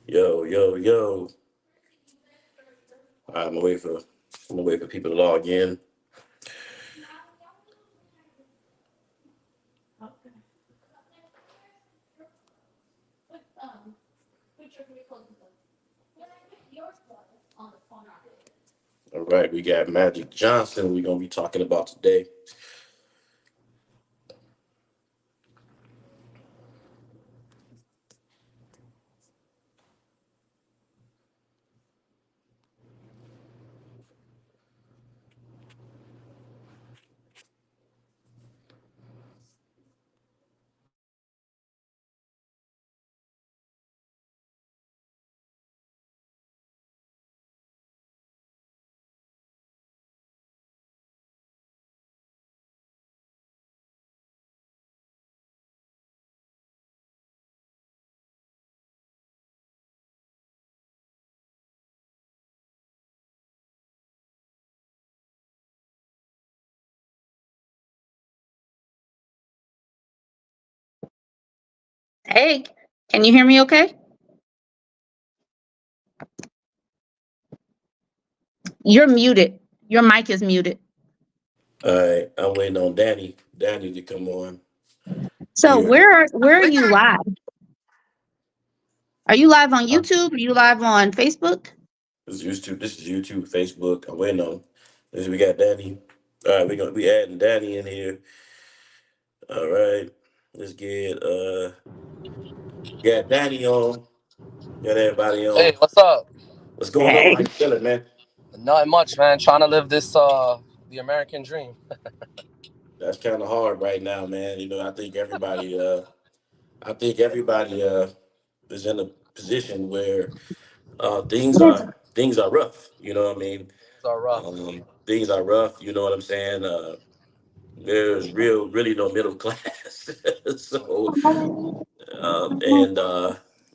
Yo, yo, yo. I'm gonna wait for people to log in. All right, we got Magic Johnson we're gonna be talking about today. Hey, can you hear me okay? You're muted. Your mic is muted. All right, I'm waiting on Danny to come on So here. where are you live? Are you live on Huh? YouTube? Are you live on Facebook? This is YouTube, Facebook. I'm waiting on. We got Danny. All right, we adding Danny in here. All right, let's get got Danny on. Got everybody Hey, on. what's up? What's going on? How Hey. you feeling, man? Nothing much, man. Trying to live this the American dream. That's kind of hard right now, man. I think everybody is in a position where things are rough. You know what I mean? Things are rough. Things are rough. You know what I'm saying? There's really no middle class. so and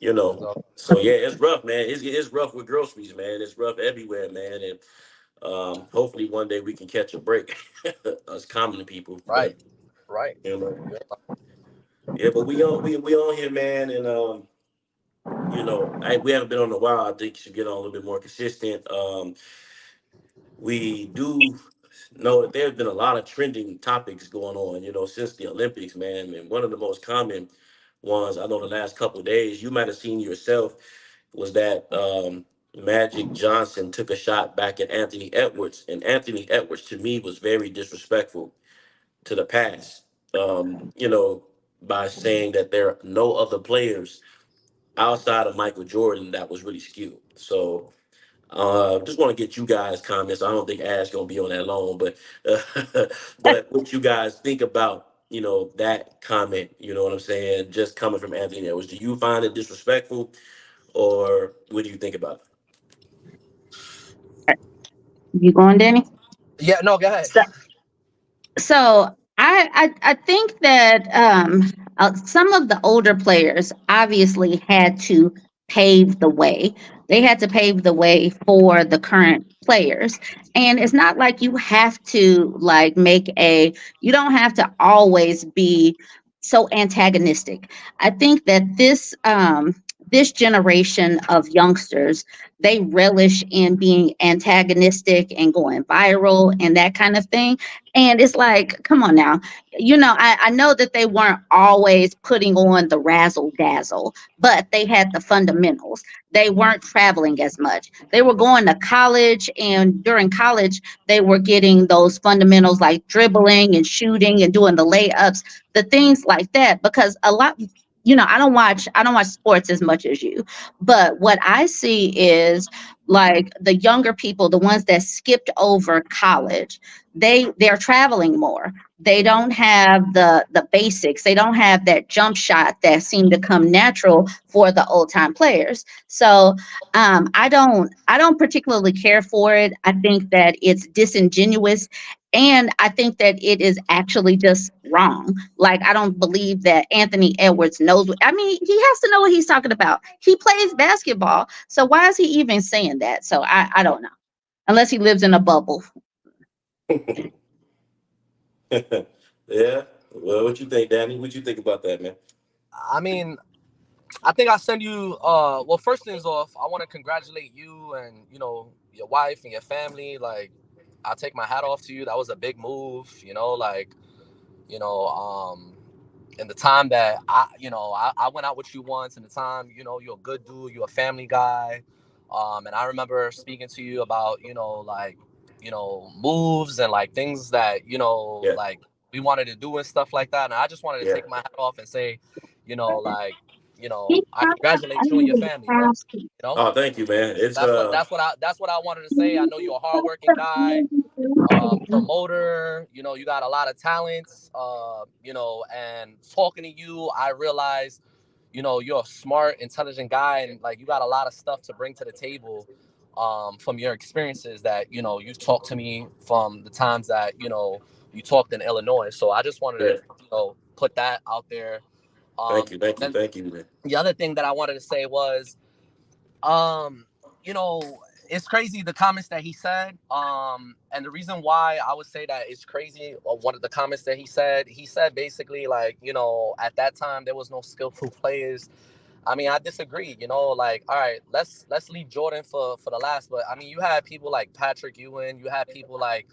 you Things know, are so yeah, it's rough, man. It's rough with groceries, man. It's rough everywhere, man. And hopefully one day we can catch a break, us common people. right, But right. you know, yeah, but we on here, man, and we haven't been on in a while. I think you should get on a little bit more consistent. We do know that there's been a lot of trending topics going on, since the Olympics, man. And one of the most common ones I know the last couple of days, you might have seen yourself, was that Magic Johnson took a shot back at Anthony Edwards. And Anthony Edwards, to me, was very disrespectful to the past, by saying that there are no other players outside of Michael Jordan that was really skilled. So just want to get you guys' comments. I don't think Ash gonna be on that long, but but what you guys think about that comment? You know what I'm saying? Just coming from Anthony Edwards, do you find it disrespectful, or what do you think about You going, Danny? Yeah, no, go ahead. So, so I think that some of the older players obviously had to pave the way. They had to pave the way for the current players, and it's not like you have to like make a. You don't have to always be so antagonistic. I think that this generation of youngsters, they relish in being antagonistic and going viral and that kind of thing, and it's like, come on now. I know that they weren't always putting on the razzle dazzle, but they had the fundamentals. They weren't traveling as much. They were going to college, and during college, they were getting those fundamentals like dribbling and shooting and doing the layups, the things like that. Because a lot, I don't watch sports as much as you, but what I see is like the younger people, the ones that skipped over college, they're traveling more. They don't have the basics. They don't have that jump shot that seemed to come natural for the old time players. So I don't particularly care for it. I think that it's disingenuous, and I think that it is actually just wrong. Like, I don't believe that Anthony Edwards knows I mean, he has to know what he's talking about. He plays basketball, so why is he even saying that? So I don't know, unless he lives in a bubble. it? Yeah. Well, what you think, Danny? What you think about that, man? I mean, I think I send you. Well, first things off, I want to congratulate you and your wife and your family. Like, I take my hat off to you. That was a big move. Like, you know, and the time that I went out with you once, and the time you're a good dude, you're a family guy, and I remember speaking to you about like moves and like things that Yeah, like we wanted to do and stuff like that. And I just wanted to yeah. take my hat off and say, like I congratulate you and your family, bro. You know, Oh, thank you, man. It's that's what I wanted to say. I know you're a hardworking guy, promoter. You got a lot of talents. And talking to you, I realized, you're a smart, intelligent guy, and like you got a lot of stuff to bring to the table, from your experiences that you've talked to me from the times that you talked in Illinois. So I just wanted yeah. to put that out there. Thank you, thank you, Then thank you, man. the other thing that I wanted to say was, um, you know, it's crazy the comments that he said. And the reason why I would say that it's crazy, one of the comments that he said basically like, at that time there was no skillful players. I mean, I disagree. Like, all right, let's leave Jordan for the last. But I mean, you had people like Patrick Ewing, you had people like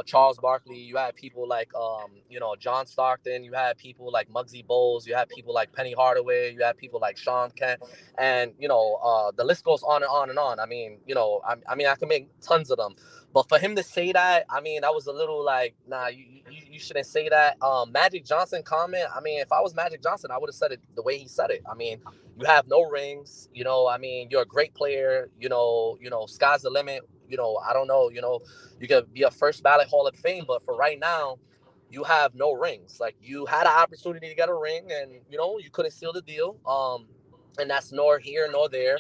Charles Barkley, you had people like John Stockton, you had people like Muggsy Bogues, you had people like Penny Hardaway, you had people like Sean Kent, and the list goes on and on and on. I mean, I mean, I can make tons of them. But for him to say that, I mean, that was a little like, nah, you shouldn't say that. Magic Johnson comment. I mean, if I was Magic Johnson, I would have said it the way he said it. I mean, you have no rings. I mean, you're a great player. Sky's the limit. I don't know. You could be a first ballot Hall of Fame, but for right now, you have no rings. Like you had an opportunity to get a ring, and you couldn't seal the deal. And that's nor here nor there.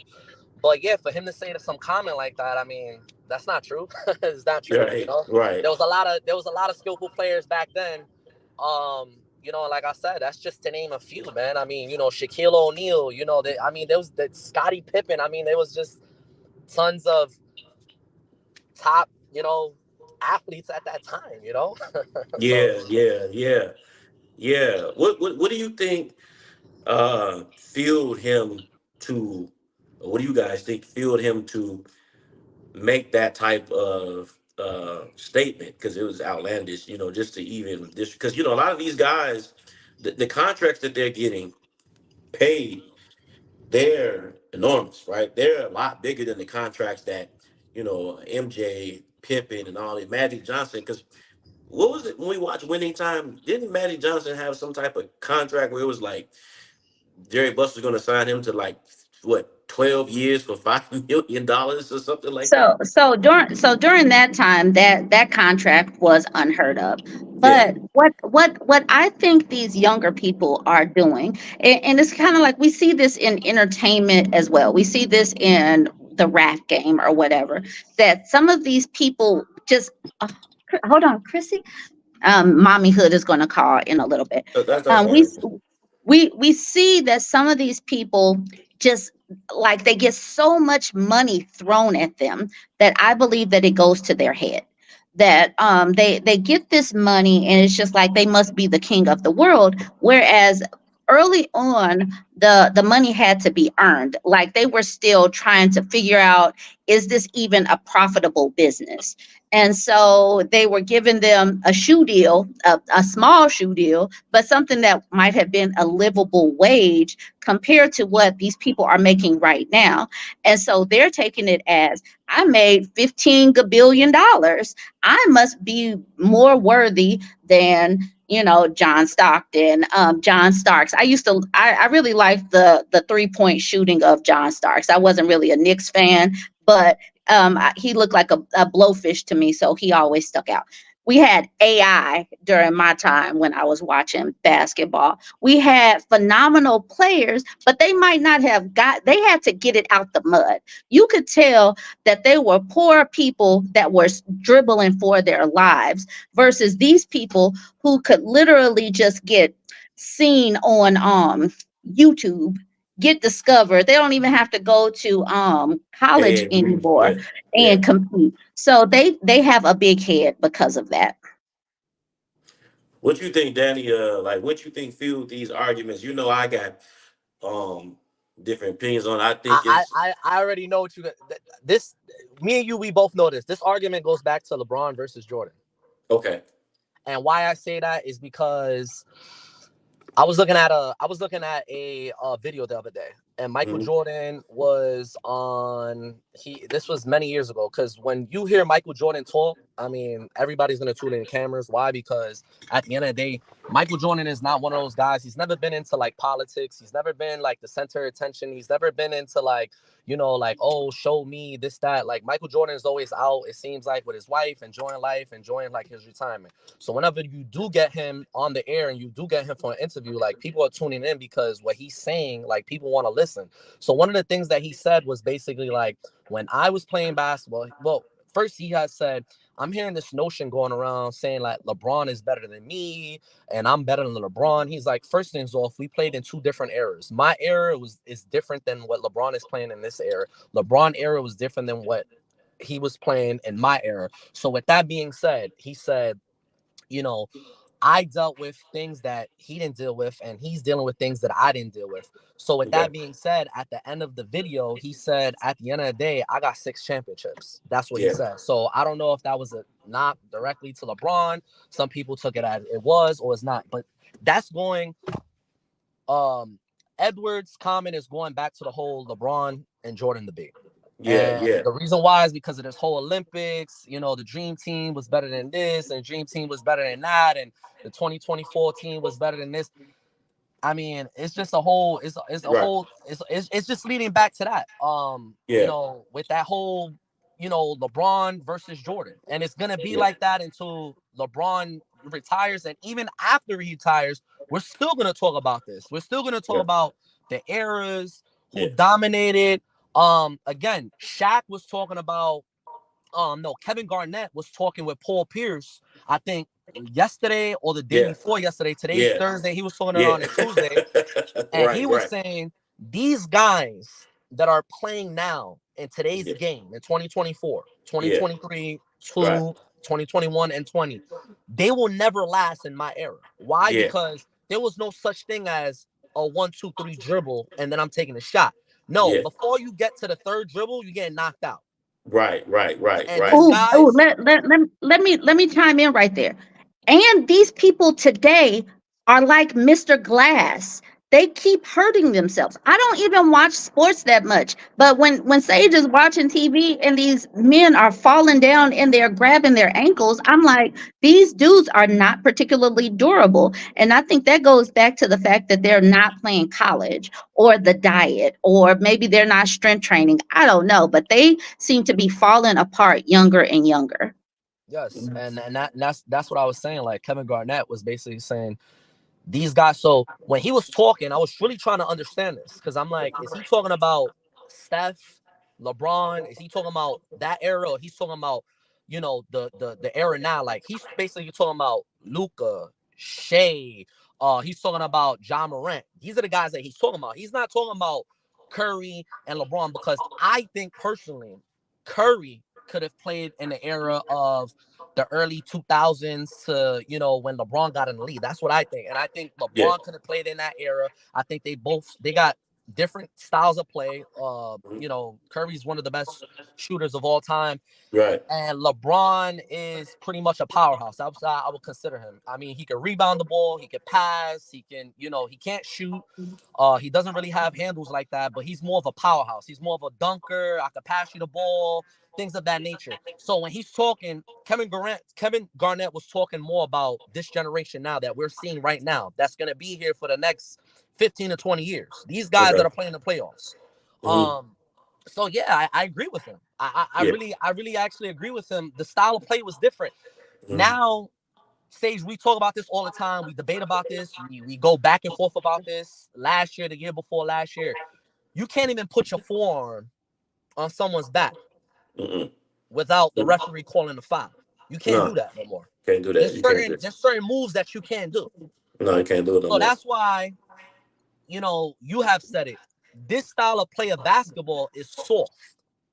But yeah, for him to say to some comment like that, I mean, that's not true. It's not true. Right, right. There was a lot of skillful players back then. Like I said, that's just to name a few, man. I mean, Shaquille O'Neal. I mean, there was that Scottie Pippen. I mean, there was just tons of top, athletes at that time. So Yeah, yeah, yeah, yeah. What do you think fueled him to, or what do you guys think fueled him to make that type of statement? Because it was outlandish, just to even this, because a lot of these guys, the contracts that they're getting paid, they're enormous, right? They're a lot bigger than the contracts that MJ, Pippen, and all that, Magic Johnson. Because what was it when we watched Winning Time? Didn't Magic Johnson have some type of contract where it was like Jerry Buster's going to sign him to like what 12 years for $5 million or something like that? So during that time, that contract was unheard of. Yeah, But what I think these younger people are doing, and it's kind of like we see this in entertainment as well. We see this in the rap game or whatever. That some of these people just hold on, Chrissy. Mommyhood is going to call in a little bit. that's Um, we fine. we see that some of these people just like they get so much money thrown at them that I believe that it goes to their head. That they get this money and it's just like they must be the king of the world. Whereas early on, the money had to be earned. Like they were still trying to figure out, is this even a profitable business? And so they were giving them a shoe deal, a small shoe deal, but something that might have been a livable wage compared to what these people are making right now. And so they're taking it as, I made $15 billion. I must be more worthy than John Stockton, John Starks. I really liked the 3-point shooting of John Starks. I wasn't really a Knicks fan, but he looked like a blowfish to me, so he always stuck out. We had AI during my time when I was watching basketball. We had phenomenal players, but they might not have they had to get it out the mud. You could tell that they were poor people that were dribbling for their lives versus these people who could literally just get seen on YouTube, get discovered. They don't even have to go to Yeah, college yeah, agree. anymore Yeah, yeah. and compete. So they have a big head because of that. What you think, Danny? Like, what you think fueled these arguments? I got um different opinions on. I think it's I already know what you got. This, me and you, we both know this. This argument goes back to LeBron versus Jordan. okay. And why I say that is because I was looking at a video the other day, and Michael Hmm. Jordan was on. This was many years ago, because when you hear Michael Jordan talk, I mean, everybody's gonna tune in the cameras. Why? Because at the end of the day, Michael Jordan is not one of those guys. He's never been into like politics. He's never been like the center of attention. He's never been into like, like, oh, show me this, that. Like, Michael Jordan is always out, it seems like, with his wife, enjoying life, enjoying like his retirement. So whenever you do get him on the air and you do get him for an interview, like, people are tuning in because what he's saying, like, people want to listen. So one of the things that he said was basically like, when I was playing basketball, well, first he has said, I'm hearing this notion going around saying like LeBron is better than me and I'm better than LeBron. He's like, first things off, we played in two different eras. My era is different than what LeBron is playing in this era. LeBron era was different than what he was playing in my era. So with that being said, he said, you know, I dealt with things that he didn't deal with, and he's dealing with things that I didn't deal with. So with Okay. that being said, at the end of the video, he said, at the end of the day, I got 6 championships. That's what he Yeah. said. So I don't know if that was a not directly to LeBron. Some people took it as it was or it's not. But that's going Edwards' comment is going back to the whole LeBron and Jordan debate. Yeah. And Yeah. the reason why is because of this whole Olympics. The Dream Team was better than this, and the Dream Team was better than that, and the 2024 team was better than this. I mean, it's just a whole, it's a Right. whole, it's just leading back to that. Yeah. With that whole, LeBron versus Jordan, and it's gonna be Yeah. like that until LeBron retires, and even after he retires, we're still gonna talk about this. We're still gonna talk Yeah. about the eras, who Yeah. dominated. Again, Shaq was talking about no, Kevin Garnett was talking with Paul Pierce, I think yesterday or the day Yeah. before yesterday. Today's Yeah. Thursday. He was talking Yeah. on a Tuesday, and he Right. was Right. saying these guys that are playing now in today's Yeah. game in 2024, Yeah. 2023, Right. 2021, and 20, they will never last in my era. Why? Yeah. Because there was no such thing as a 1, 2, 3 dribble and then I'm taking a shot. No, Yeah. before you get to the third dribble, you're getting knocked out. Right. Right. Right. And Right. these Oh, guys, let me chime in right there. And these people today are like Mr. Glass. They keep hurting themselves. I don't even watch sports that much, but when Sage is watching TV and these men are falling down and they're grabbing their ankles, I'm like, these dudes are not particularly durable. And I think that goes back to the fact that they're not playing college or the diet, or maybe they're not strength training. I don't know, but they seem to be falling apart younger and younger. yes, and that's what I was saying. Like, Kevin Garnett was basically saying these guys. So when he was talking, I was really trying to understand this, because I'm like, is he talking about Steph, LeBron? Is he talking about that era, or he's talking about the era now? Like, he's basically talking about Luca, Shea. He's talking about John Morant. These are the guys that he's talking about. He's not talking about Curry and LeBron, because I think personally, Curry could have played in the era of the early 2000s to when LeBron got in the league. That's what I think, and I think Yeah. LeBron could have played in that era. I think they got different styles of play. Mhm. Curry's one of the best shooters of all time, Right. and LeBron is pretty much a powerhouse. I would consider him. I mean, he can rebound the ball, he can pass, he can, he can't shoot. He doesn't really have handles like that, but he's more of a powerhouse. He's more of a dunker. I could pass you the ball, things of that nature. So when he's talking, Kevin Garnett was talking more about this generation now that we're seeing right now. That's gonna be here for the next 15 to 20 years. These guys that Okay. are playing the playoffs. Hmm. Um, so yeah, I agree with him. Yeah. I really actually agree with him. The style of play was different. Hmm. Now, Sage, we talk about this all the time. We debate about this. We go back and forth about this. Last year, the year before last year, you can't even put your forearm on someone's back Mm-mm. without the referee calling the foul. You can't do No, that no more. can't do that. There's You can't do certain it. there's certain moves that you can't do. No, you can't do it no So more. that's why, you have said it. This style of play of basketball is soft,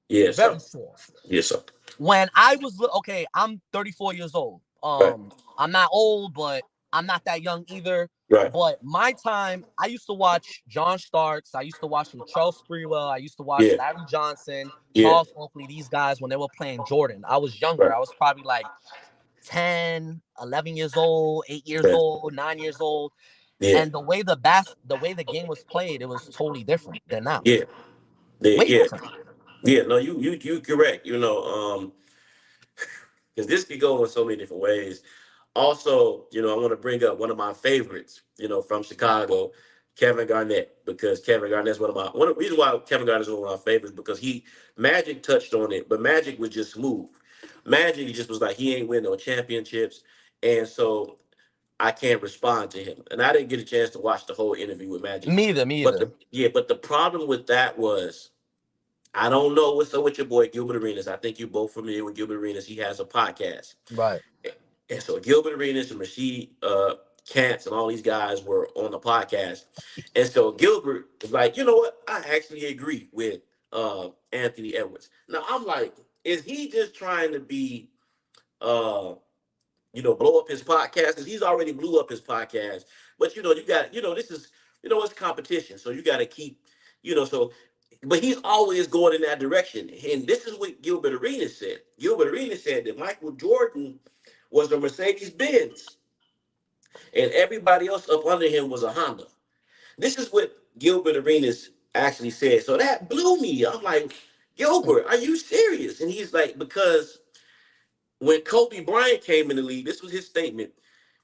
Yes, sir. very soft. Yes, sir. When I was okay, I'm 34 years old. Right. I'm not old, but I'm not that young either. Right. But my time, I used to watch John Starks. I used to watch Latrell Sprewell. I used to watch Yeah. Larry Johnson, Yeah. Charles Oakley, these guys when they were playing Jordan. I was younger. Right. I was probably like 10, 11 years old, 8 years Okay. old, 9 years old. Yeah. And the way the game was played, it was totally different than now. Yeah. Yeah. Way Yeah. different. Yeah. No, you correct. Because this could go in so many different ways. Also, I want to bring up one of my favorites, from Chicago, Kevin Garnett, because Kevin Garnett's one of the reason why Kevin Garnett's one of my favorites because Magic touched on it, but Magic was just smooth. Magic just was like he ain't win no championships, and so I can't respond to him. And I didn't get a chance to watch the whole interview with Magic, Me but either. but the problem with that was I don't know what's up with your boy Gilbert Arenas. I think you're both familiar with Gilbert Arenas. He has a podcast. Right. And so Gilbert Arenas and Rasheed Kantz and all these guys were on the podcast. And so Gilbert was like, you know what? I actually agree with Anthony Edwards. Now I'm like, is he just trying to be uh, blow up his podcast? Because he's already blew up his podcast. But you got, this is, it's competition. So you gotta keep, so but he's always going in that direction. And this is what Gilbert Arenas said. Gilbert Arenas said that Michael Jordan was a Mercedes Benz, and everybody else up under him was a Honda. This is what Gilbert Arenas actually said. So that blew me. I'm like, Gilbert, are you serious? And he's like, because when Kobe Bryant came in the league, this was his statement.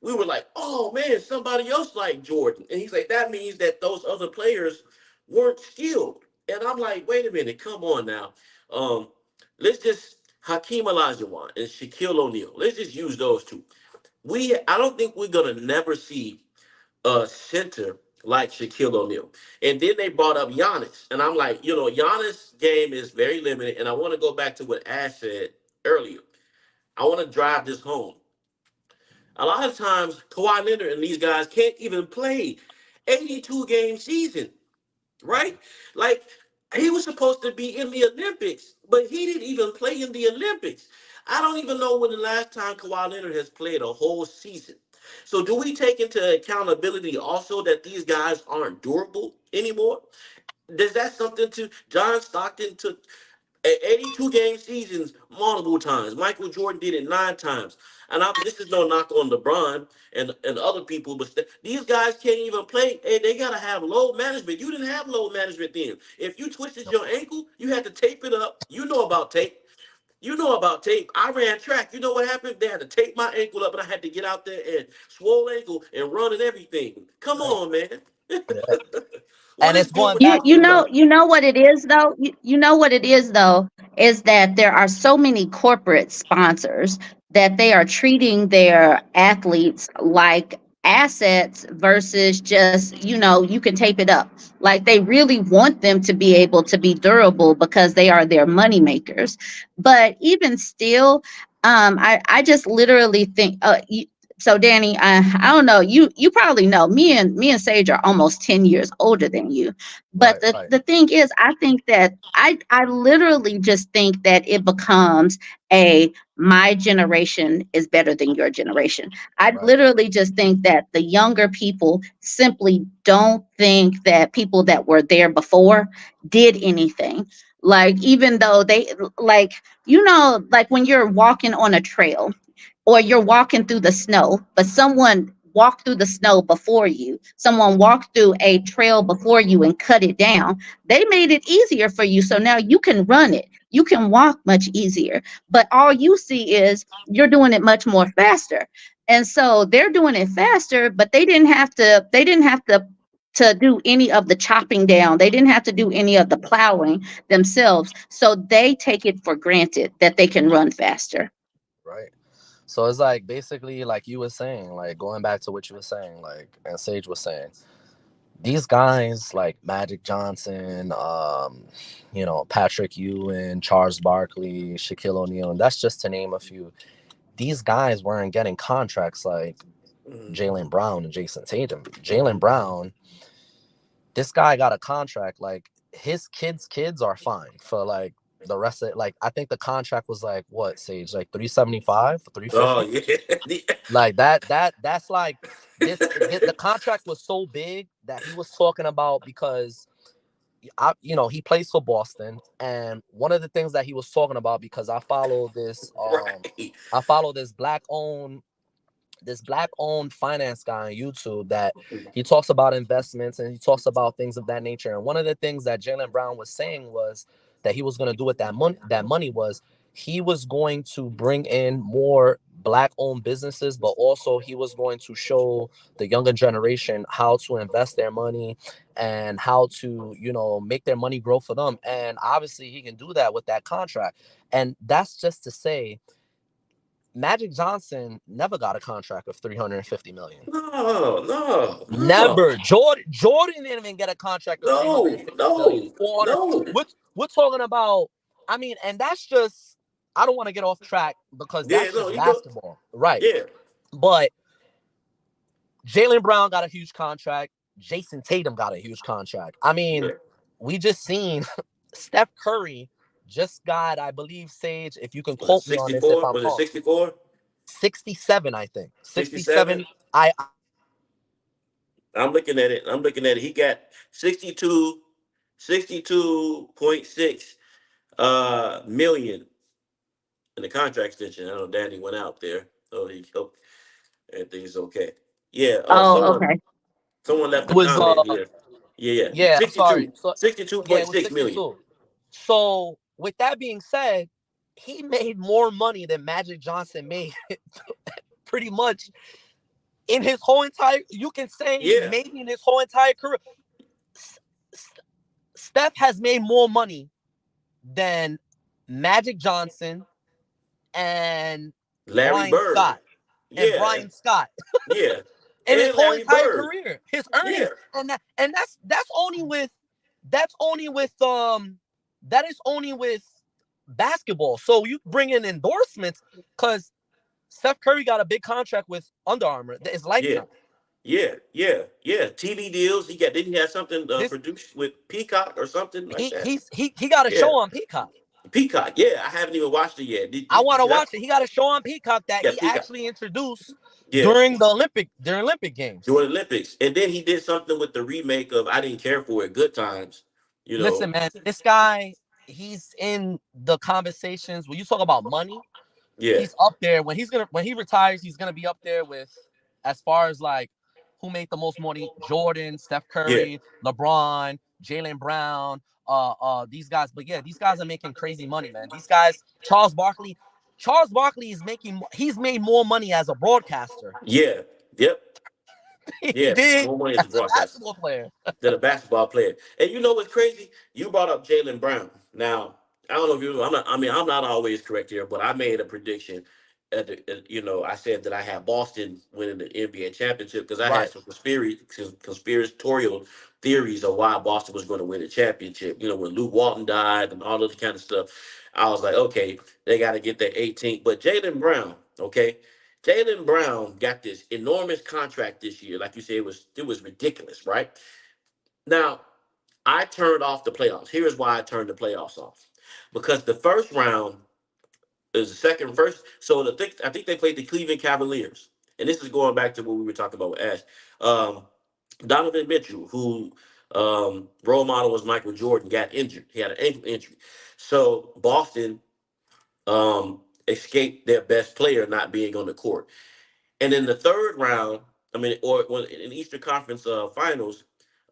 We were like, oh man, somebody else like Jordan. And he's like, that means that those other players weren't skilled. And I'm like, wait a minute, come on now. Um, let's just Hakeem Olajuwon and Shaquille O'Neal. Let's just use those two. I don't think we're gonna never see a center like Shaquille O'Neal. And then they brought up Giannis, and I'm like, Giannis' game is very limited. And I want to go back to what Ash said earlier. I want to drive this home. A lot of times, Kawhi Leonard and these guys can't even play 82 game season, right? Like he was supposed to be in the Olympics, but he didn't even play in the Olympics. I don't even know when the last time Kawhi Leonard has played a whole season. So do we take into accountability also that these guys aren't durable anymore? Does that something to John Stockton took 82 game seasons multiple times. Michael Jordan did it 9 times. And this is no knock on LeBron and other people, but these guys can't even play. Hey, they got to have load management. You didn't have load management then. If you twisted Nope. your ankle, you had to tape it up. You know about tape. You know about tape. I ran track. You know what happened? They had to tape my ankle up, and I had to get out there and swole ankle and run and everything. Come Right. on, man. Yeah. What And is it's going Gilbert You back you talking to know about? you know what it is though. You know what it is though is that there are so many corporate sponsors that they are treating their athletes like assets versus just you can tape it up. Like they really want them to be able to be durable because they are their money makers. But even still, I just literally think so Danny, I don't know. You probably know me and Sage are almost 10 years older than you. But right, the right, the thing is, I think that I literally just think that it becomes a my generation is better than your generation. I right, literally just think that the younger people simply don't think that people that were there before did anything. Like even though they like like when you're walking on a trail or you're walking through the snow, but someone walked through the snow before you, someone walked through a trail before you and cut it down. They made it easier for you. So now you can run it. You can walk much easier. But all you see is you're doing it much more faster. And so they're doing it faster, but they didn't have to do any of the chopping down. They didn't have to do any of the plowing themselves. So they take it for granted that they can run faster. right. So it's like basically like you were saying, like going back to what you were saying, like and Sage was saying, these guys like Magic Johnson, Patrick Ewing, Charles Barkley, Shaquille O'Neal, and that's just to name a few. These guys weren't getting contracts like Mhm. Jalen Brown and Jason Tatum. Jalen Brown, this guy got a contract like his kids' kids are fine for like the rest of it, like I think the contract was like what, Sage, like 375, Oh 350, yeah. like that's like the contract was so big that he was talking about because he plays for Boston, and one of the things that he was talking about, because Right. I follow this black owned finance guy on YouTube that he talks about investments and he talks about things of that nature. And one of the things that Jaylen Brown was saying was that he was going to do with that money was he was going to bring in more black owned businesses, but also he was going to show the younger generation how to invest their money and how to, make their money grow for them. And obviously he can do that with that contract. And that's just to say Magic Johnson never got a contract of 350 million. No, no, no, Never. Jordan didn't even get a contract of no, 350 million. no, 400. no. We're talking about, I mean, and that's just, I don't want to get off track because Yeah, that's no, just you go. basketball. Right. Yeah, But Jaylen Brown got a huge contract. Jason Tatum got a huge contract. I mean, yeah. we just seen Steph Curry just got, I believe, Sage, if you can Was it quote me on this if 64? I'm Was it wrong, 64? 67, I think. 67? 67. I I'm looking at it. I'm looking at it. He got 62, 62.6 million in the contract extension. I know Danny went out there. So he hope everything's okay. Yeah, Oh, someone okay. left a was comment here. Yeah, yeah. yeah, I'm sorry. 62. So yeah, it was 62.6 million. 62. So with that being said, he made more money than Magic Johnson made pretty much in his whole entire, you can say Yeah. maybe in his whole entire career. S- Steph has made more money than Magic Johnson and Larry Brian Bird. Scott and Yeah. Brian Scott Yeah. in his And whole Larry entire Bird. career, his Yeah. earnings. And that's only with that's only with that is only with basketball. So you bring in endorsements because Steph Curry got a big contract with Under Armour. It's Yeah. lifetime. Yeah. Yeah. Yeah. TV deals. Didn't he have something This produced with Peacock or something like he that? he's he got a Yeah. show on Peacock. Peacock. Yeah. I haven't even watched it yet. I want to That's watch it. He got a show on Peacock that yeah, he Peacock. actually introduced Yeah. during Olympic games. During the Olympics. And then he did something with the remake of I Didn't Care for It, Good Times. You Listen, know. man, this guy, he's in the conversations. When you talk about money, Yeah. he's up there. When he retires, he's gonna be up there with, as far as like who made the most money: Jordan, Steph Yeah. Curry, LeBron, Jaylen Brown, these guys. But yeah, these guys are making crazy money, man. These guys, Charles Barkley he's made more money as a broadcaster Yeah. Yep. he Yeah. did More money as a as a broadcaster basketball player. than a basketball player. And you know what's crazy? You brought up Jaylen Brown. Now, I don't know if you. I'm not. I mean, I'm not always correct here, but I made a prediction. I said that I had Boston winning the NBA championship because I had Right. some conspiratorial theories of why Boston was going to win the championship. You know, when Luke Walton died and all this kind of stuff, I was like, okay, they got to get their 18th. But Jaylen Brown, okay, Jaylen Brown got this enormous contract this year. Like you said, it was ridiculous, right? Now, I turned off the playoffs. Here's why I turned the playoffs off. Because the first round is the second first. So I think they played the Cleveland Cavaliers. And this is going back to what we were talking about with Ash. Um, Donovan Mitchell, who role model was Michael Jordan, got injured. He had an ankle injury. So Boston escaped their best player not being on the court. And in the third round, I mean, or when in the Eastern Conference Finals,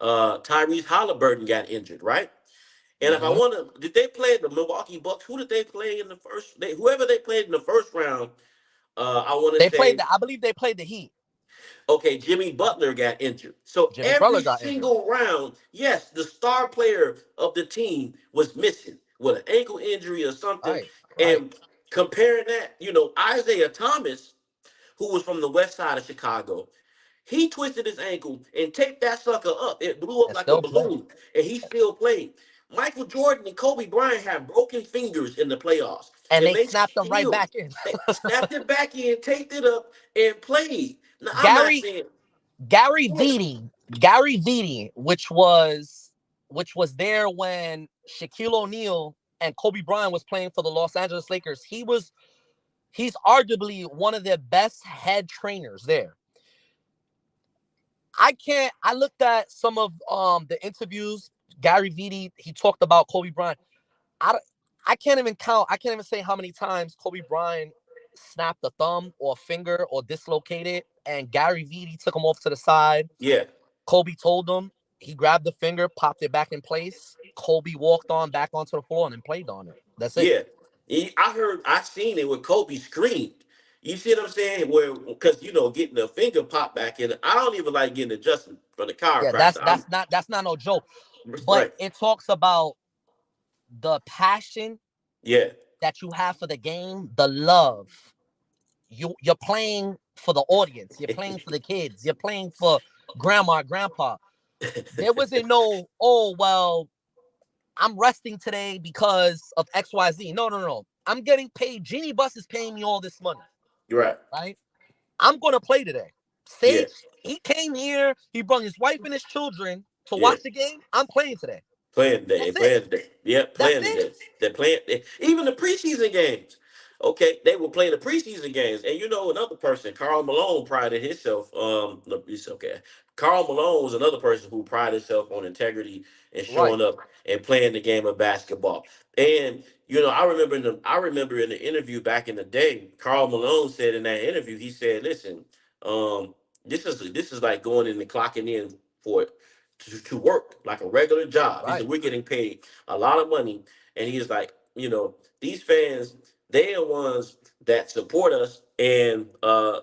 Tyrese Halliburton got injured, right? And if I Mm-hmm. want to, did they play the Milwaukee Bucks? Who did they play in the first? Whoever they played in the first round, I want to say, I believe they played the Heat. okay, Jimmy Butler got injured. So Jimmy every Butler got injured. single round, yes, the star player of the team was missing with an ankle injury or something. Right. Right. And comparing that, Isaiah Thomas, who was from the west side of Chicago, he twisted his ankle and taped that sucker up. It blew up And like a still play. balloon, and he still played. Michael Jordan and Kobe Bryant had broken fingers in the playoffs, And and they they snapped them right still back in. they snapped it back in, taped it up, and played. Now I'm not Gary saying Gary yeah, Vitti, Gary Vitti, which was there when Shaquille O'Neal and Kobe Bryant was playing for the Los Angeles Lakers, he's arguably one of their best head trainers there. I looked at some of the interviews. Gary Vee, he talked about Kobe Bryant. I don't- I can't even count. I can't even say how many times Kobe Bryant snapped a thumb or a finger or dislocated, and Gary Vee took him off to the side. Yeah, Kobe told him, he grabbed the finger, popped it back in place. Kobe walked on back onto the floor and then played on it. That's it. yeah. I seen it with Kobe screamed. You see what I'm saying? Where, because getting the finger popped back in. I don't even like getting adjustment from the Yeah, chiropractor. I'm that's not no joke. But right. it talks about the passion Yeah, that you have for the game, the love. You're playing for the audience. You're playing for the kids. You're playing for grandma, grandpa. There wasn't no, oh well, I'm resting today because of XYZ. No, no, no. I'm getting paid. Jeannie Buss is paying me all this money, you're right. right? I'm gonna play today. Yeah, Sage, he came here, he brought his wife and his children to yeah. watch the game. I'm playing today. Playing today, That's it. playing today. Yep, That's playing it. today. They're playing even the preseason games. Okay, they will play the preseason games. And another person, Carl Malone, prided himself. No, it's okay. Carl Malone was another person who prided himself on integrity and Right, showing up and playing the game of basketball. And I remember in the interview back in the day, Carl Malone said in that interview, he said, "Listen, um, this is like going in and clocking in for to work like a regular job." He right, said, "We're getting paid a lot of money." And he's like, these fans, they are ones that support us and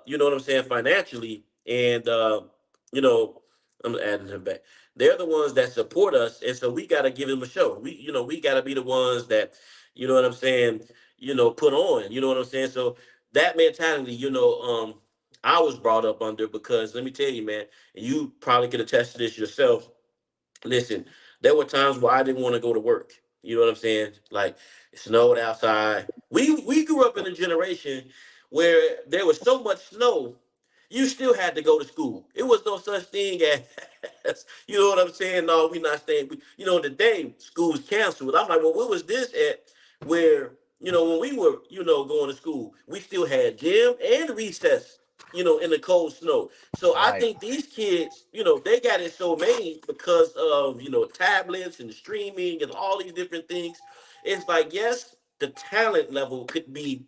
you know what I'm saying, financially. And you know, I'm adding him back. They're the ones that support us, and so we gotta give them a show. We gotta be the ones that, you know what I'm saying, put on, you know what I'm saying? So that mentality, I was brought up under, because let me tell you, man, and you probably could attest to this yourself. Listen, there were times where I didn't want to go to work. You know what I'm saying? Like, it snowed outside. We grew up in a generation where there was so much snow, you still had to go to school. It was no such thing as you know what I'm saying? No, we not staying. Today school's canceled. I'm like, well, what was this at? Where when we were going to school, we still had gym and recess. In the cold snow. So I right, think these kids, they got it so made because of, tablets and streaming and all these different things. It's like, yes, the talent level could be,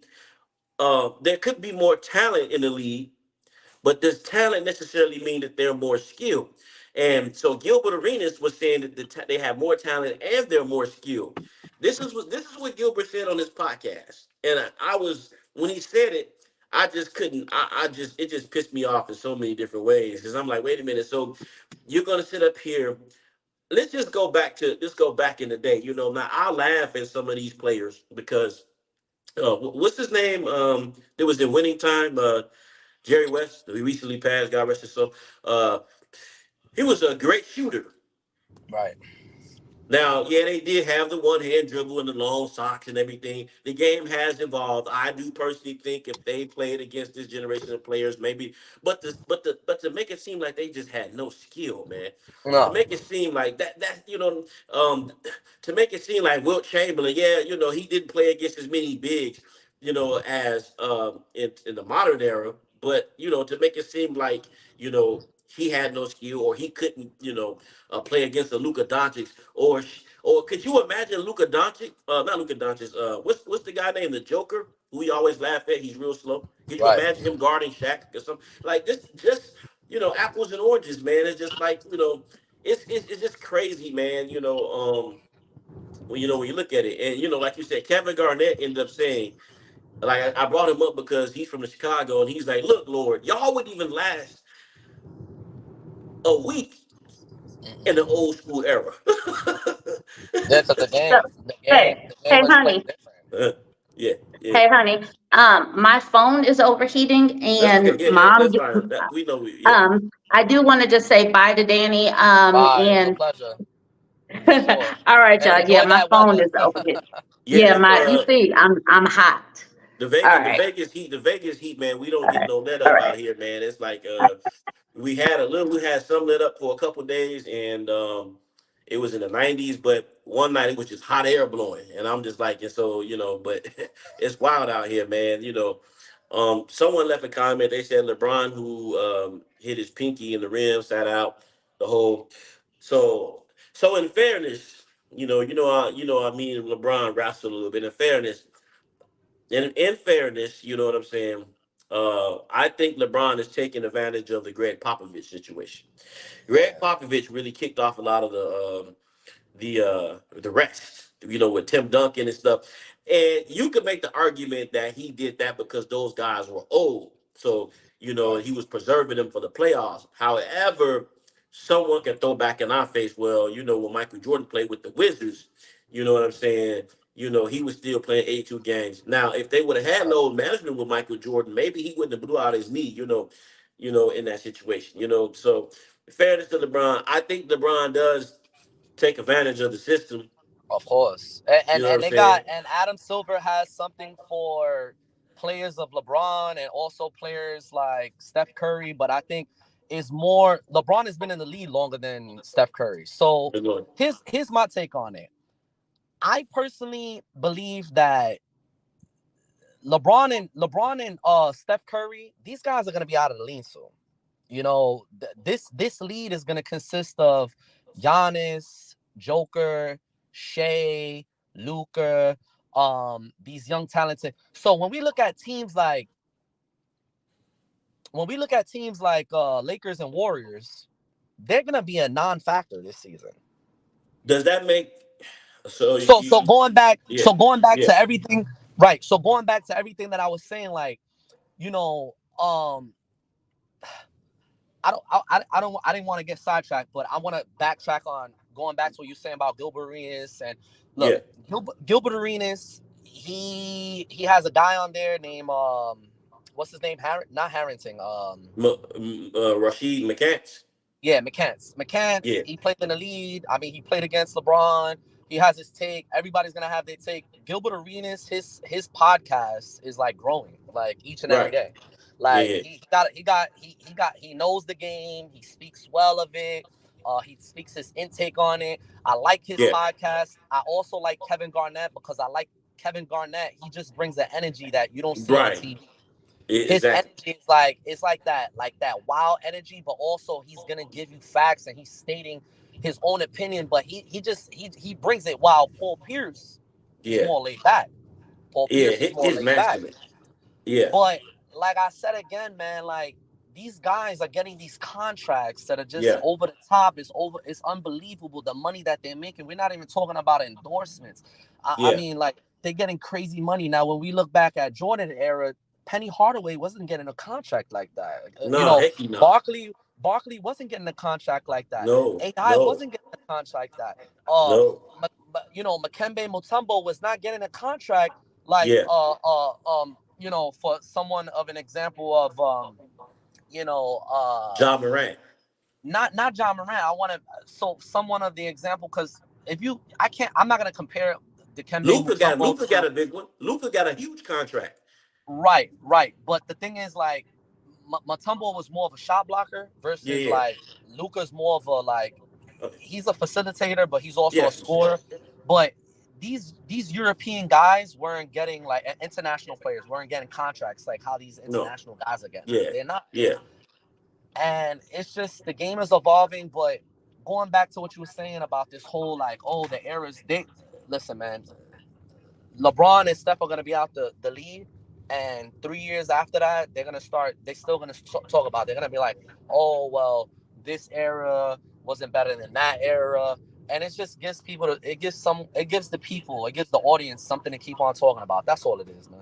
there could be more talent in the league, but does talent necessarily mean that they're more skilled? And so Gilbert Arenas was saying that they have more talent and they're more skilled. This is what Gilbert said on his podcast, and I was when he said it, I just couldn't. I just it just pissed me off in so many different ways, because I'm like, wait a minute. So you're gonna sit up here? Let's go back in the day. Now I laugh at some of these players because what's his name? It was in winning time. Jerry West, who recently passed, God rest his soul. Uh, he was a great shooter. right. Now, yeah, they did have the one hand dribble and the long socks and everything. The game has evolved. I do personally think if they played against this generation of players, maybe, but to make it seem like they just had no skill, man. To No, make it seem like to make it seem like Wilt Chamberlain, yeah, he didn't play against as many bigs, as in the modern era, but to make it seem like he had no skill, or he couldn't, play against a Luka Doncic, or could you imagine Luka Doncic? Not Luka Doncic. What's the guy named the Joker, who we always laugh at? He's real slow. Could you right. imagine him guarding Shaq or something like this? Just apples and oranges, man. It's just like it's just crazy, man. When you look at it, and like you said, Kevin Garnett ended up saying, like I brought him up because he's from the Chicago, and he's like, look, Lord, y'all wouldn't even last a week in the Mm-mm. old school era. Yeah, because So, the hey, game hey, was played honey, different. Yeah, yeah. hey, honey. My phone is overheating, That's okay. and Yeah, yeah, mom. that's fine. We know. Yeah, I do want to just say bye to Danny. Bye. It was a And pleasure for sure. all right, And y'all. Yeah, enjoy my that phone weather. is overheating. yeah. Yeah, This you see, I'm hot. the All Vegas, the right, Vegas heat, the Vegas heat, man. We don't all get right, no let all up right. out here, man. It's like we had some let up for a couple days, and it was in the '90s, but one night it was just hot air blowing, and I'm just like, and so but it's wild out here, man. Someone left a comment. They said LeBron, who hit his pinky in the rim, sat out the whole. So, so in fairness, I mean, LeBron wrestled a little bit. In fairness, in fairness, you know what I'm saying. I think LeBron is taking advantage of the Greg Popovich situation. Greg Yeah, Popovich really kicked off a lot of the rest, with Tim Duncan and stuff. And you could make the argument that he did that because those guys were old. So, right. he was preserving them for the playoffs. However, someone can throw back in our face, well, when Michael Jordan played with the Wizards, you know what I'm saying? He was still playing 82 games. Now, if they would have had load management with Michael Jordan, maybe he wouldn't have blew out his knee, in that situation, So, fairness to LeBron, I think LeBron does take advantage of the system. Of course, and, You and know what and I'm they got saying? and Adam Silver has something for players of LeBron and also players like Steph Curry, but I think is more LeBron has been in the league longer than Steph Curry. So You know, here's my take on it. I personally believe that LeBron and Steph Curry, these guys are gonna be out of the league soon. This lead is gonna consist of Giannis, Joker, Shea, Luca, these young talented. So when we look at teams like Lakers and Warriors, they're gonna be a non-factor this season. does that make so So so going back, yeah, so going back yeah, to everything, right? So going back to everything that I was saying, like, you know, I didn't want to get sidetracked, but I want to backtrack on going back to what you're saying about Gilbert Arenas. And look, yeah? Gilbert Arenas, he has a guy on there named what's his name? Not Harrington. Rashid McCants. Yeah, McCants. McCants, Yeah, he played in the lead. I mean, he played against LeBron. He has his take. Everybody's gonna have their take. Gilbert Arenas, his podcast is like growing, like each and every right. day. Like Yeah, he knows the game. He speaks well of it. He speaks his intake on it. I like his yeah, podcast. I also like Kevin Garnett because I like Kevin Garnett. He just brings the energy that you don't see on right. TV. His Exactly. energy is like it's like that wild energy, but also he's gonna give you facts and he's stating his own opinion, but he brings it while Paul Pierce is Yeah, more laid back. Paul yeah. Pierce is more His laid back. masculine. Yeah, But like I said again, man, like these guys are getting these contracts that are just yeah, over the top. It's unbelievable the money that they're making. We're not even talking about endorsements. I yeah. mean, like they're getting crazy money. Now, when we look back at Jordan era, Penny Hardaway wasn't getting a contract like that. No, heck no, Barkley wasn't getting a contract like that. no, AI no, wasn't getting a contract like that. Uh, no. Makembe Mutombo was not getting a contract like Yeah, for someone of an example of you know John Morant. not John Morant. I want to so someone of the example because if you I can't I'm not gonna compare Dikembe Mutombo Luca got to a big one. Luca got a huge contract. right, but the thing is like Mutombo was more of a shot blocker Yeah, versus yeah. like Luca's more of a like Okay. he's a facilitator but he's also Yeah, a scorer. But these European guys weren't getting like international players weren't getting contracts like how these no. international guys are getting. Yeah, They're not. yeah, And it's just the game is evolving. But going back to what you were saying about this whole like, oh, the eras, they listen, man, LeBron and Steph are gonna be out the lead. And 3 years after that, they're still gonna talk about it. They're gonna be like, oh well, this era wasn't better than that era. And it just gives it gives the audience something to keep on talking about. That's all it is, man.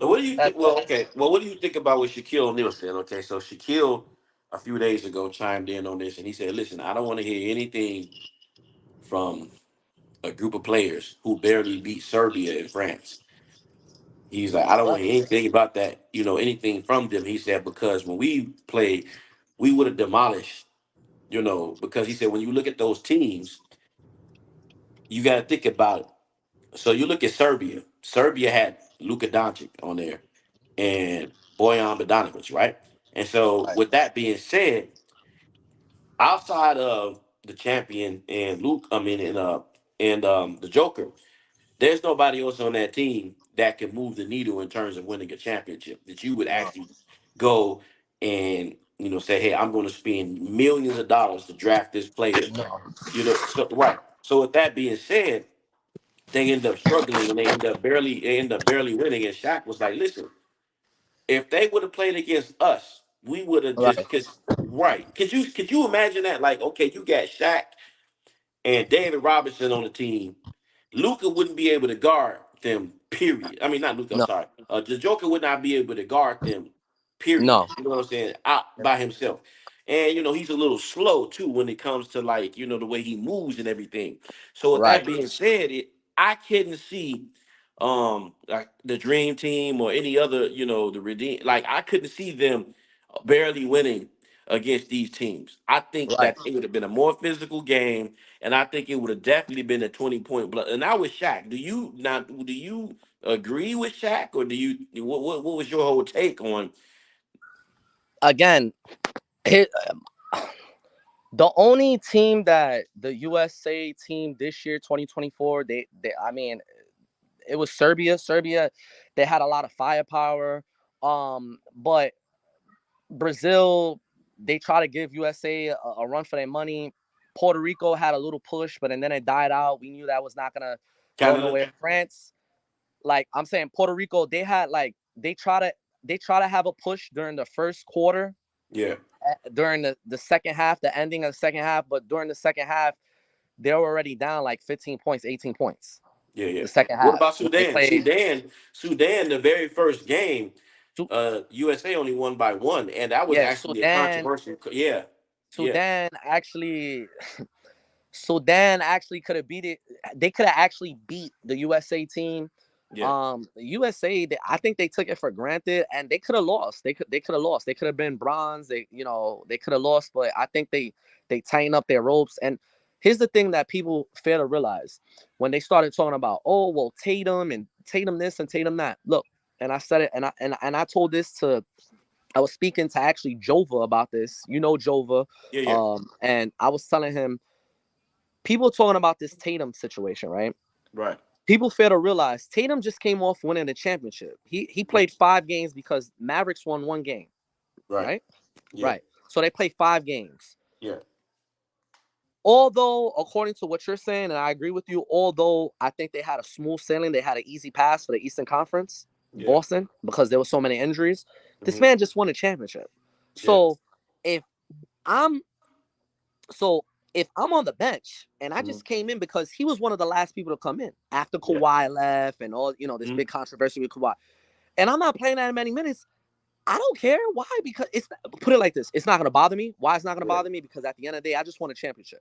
So what do you think? That, Well, okay. Well, what do you think about what Shaquille O'Neal said? Okay, so Shaquille a few days ago chimed in on this, and he said, "Listen, I don't want to hear anything from a group of players who barely beat Serbia in France." He's like, "I don't want what? to hear anything about that. Anything from them." He said because when we played, we would have demolished. Because he said when you look at those teams, you got to think about it. So you look at Serbia. Serbia had Luka Doncic on there and Bojan Bogdanovic, right? And so Right, with that being said, outside of the champion, and Luke. I mean, and the Joker. There's nobody else on that team that can move the needle in terms of winning a championship. That you would No, actually go and say, "Hey, I'm going to spend millions of dollars to draft this player." no, So right. So with that being said, they end up struggling and they end up barely winning. And Shaq was like, "Listen, if they would have played against us, we would have just right, because right. Could you imagine that? Like, okay, you got Shaq and David Robinson on the team. Luca wouldn't be able to guard them. Period. I mean, not Luca. I'm no, sorry. The Joker would not be able to guard them. Period. no, You know what I'm saying? Out by himself. And he's a little slow too when it comes to like the way he moves and everything. So with that right. being said, I couldn't see like the Dream Team or any other the Redeem, like I couldn't see them barely winning against these teams. I think Right. that it would have been a more physical game, and I think it would have definitely been a 20-point blood. And now with Shaq, do you agree with Shaq, or do you what was your whole take on? Again, it, the only team that the USA team this year, 2024, they I mean, it was Serbia. Serbia, they had a lot of firepower. But Brazil, they try to give USA a run for their money. Puerto Rico had a little push, but and then it died out. We knew that was not gonna go Canada? nowhere. France, like I'm saying, Puerto Rico, they had like they try to have a push during the first quarter, Yeah, during the second half, the ending of the second half, but during the second half, they were already down like 15 points, 18 points. yeah, yeah. The second What half about when they Sudan? played. Sudan. The very first game, USA only won by one, and that was Yeah, actually a controversial. Yeah, yeah, Sudan actually Sudan actually could have beat it. They could have actually beat the USA team. yeah, The USA, I think they took it for granted, and they could have lost. They could have lost. They could have been bronze. They could have lost, but I think they tightened up their ropes. And here's the thing that people fail to realize when they started talking about, oh well, Tatum and Tatum this and Tatum that. Look, and I said it, and I told this to. I was speaking to actually Jova about this. Jova, yeah, yeah. and I was telling him people talking about this Tatum situation, right? Right, People fail to realize Tatum just came off winning the championship. He mm, played 5 games because Mavericks won 1 game, right, right? yeah, Right. So they played 5 games. yeah, Although, according to what you're saying, and I agree with you, although I think they had a smooth sailing, they had an easy pass for the Eastern Conference, yeah, Boston, because there were so many injuries. This hmm, man just won a championship. yeah, So if I'm So if I'm on the bench and I hmm, just came in because he was one of the last people to come in after yeah, Kawhi left and all, this hmm, big controversy with Kawhi, and I'm not playing that many minutes, I don't care. Why? Because put it like this: it's not going to bother me. Why it's not going to yeah, bother me? Because at the end of the day, I just won a championship.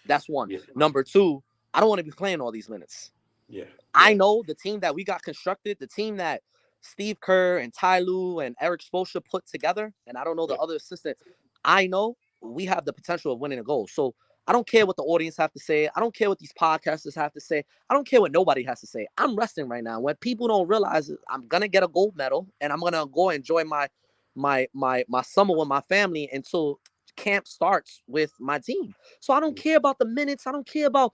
That's one. yeah, Number two, I don't want to be playing all these minutes. yeah, I yeah, know the team that we got constructed, the team that Steve Kerr and Ty Lue and Eric Spoelstra put together, and I don't know the yeah. other assistant. I know we have the potential of winning a goal. So I don't care what the audience have to say. I don't care what these podcasters have to say. I don't care what nobody has to say. I'm resting right now. What people don't realize is I'm gonna get a gold medal and I'm gonna go enjoy my summer with my family until camp starts with my team. So I don't care about the minutes. I don't care about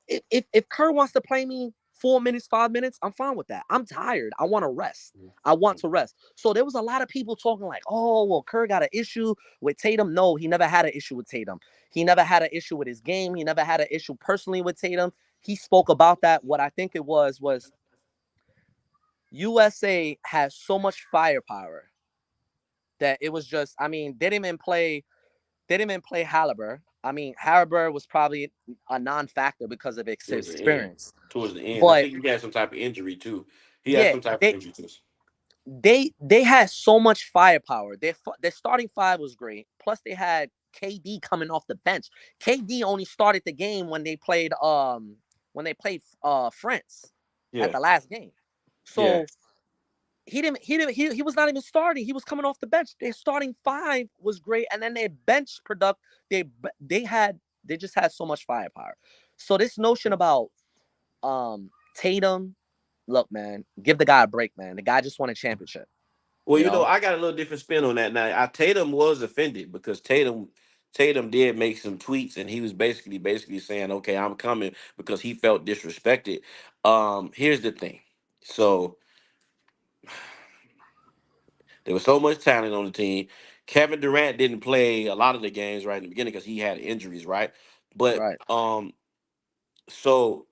if Kerr wants to play me 4 minutes, 5 minutes, I'm fine with that. I'm tired. I want to rest. I want to rest. So there was a lot of people talking like, oh, well, Kerr got an issue with Tatum. No, he never had an issue with Tatum. He never had an issue with his game. He never had an issue personally with Tatum. He spoke about that. What I think it was USA has so much firepower that it was just, I mean, they didn't even play Halliburton. I mean, Halliburton was probably a non-factor because of his Towards the end, experience. towards the end, I But think he had some type of injury too. He had yeah, some type of they injury too. they had so much firepower. Their starting five was great. Plus, they had KD coming off the bench. KD only started the game when they played France at Yeah, the last game. yeah. So he was not even starting. He was coming off the bench. Their starting five was great, and then their bench product they they just had so much firepower. So this notion about Tatum, look, man, give the guy a break, man. The guy just won a championship. Well, You know, I got a little different spin on that. Now, Tatum was offended because Tatum Tatum did make some tweets, and he was basically saying, "Okay, I'm coming," because he felt disrespected. Here's the thing. So there was so much talent on the team. Kevin Durant didn't play a lot of the games right in the beginning because he had injuries, right? But Right. so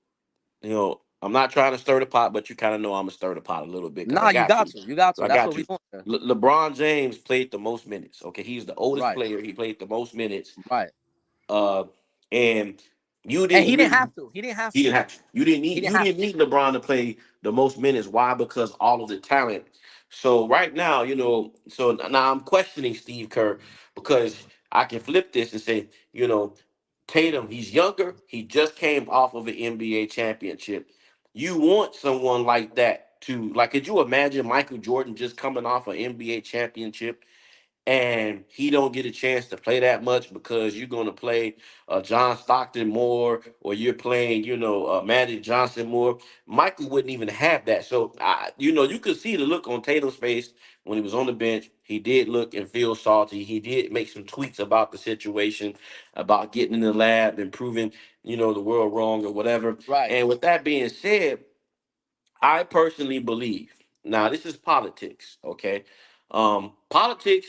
I'm not trying to stir the pot, but you kind of know I'm gonna stir the pot a little bit because I Nah, you got got to. to. You got to. I That's got what we to. doing here. LeBron James played the most minutes. Okay, he's the oldest Right. player. He played the most minutes. Right. Uh, and you And didn't he didn't really. have to. He didn't have He to. didn't have to. You didn't He need. didn't You have didn't to. need LeBron to play the most minutes. Why? Because all of the talent. So right now, So now I'm questioning Steve Kerr because I can flip this and say, Tatum, he's younger. He just came off of an NBA championship. You want someone like that to like. Could you imagine Michael Jordan just coming off an NBA championship and he don't get a chance to play that much because you're going to play John Stockton more, or you're playing, Magic Johnson more? Michael wouldn't even have that. So, you could see the look on Tatum's face when he was on the bench. He did look and feel salty. He did make some tweets about the situation, about getting in the lab and proving, the world wrong or whatever. Right. And with that being said, I personally believe, now this is politics, okay? Politics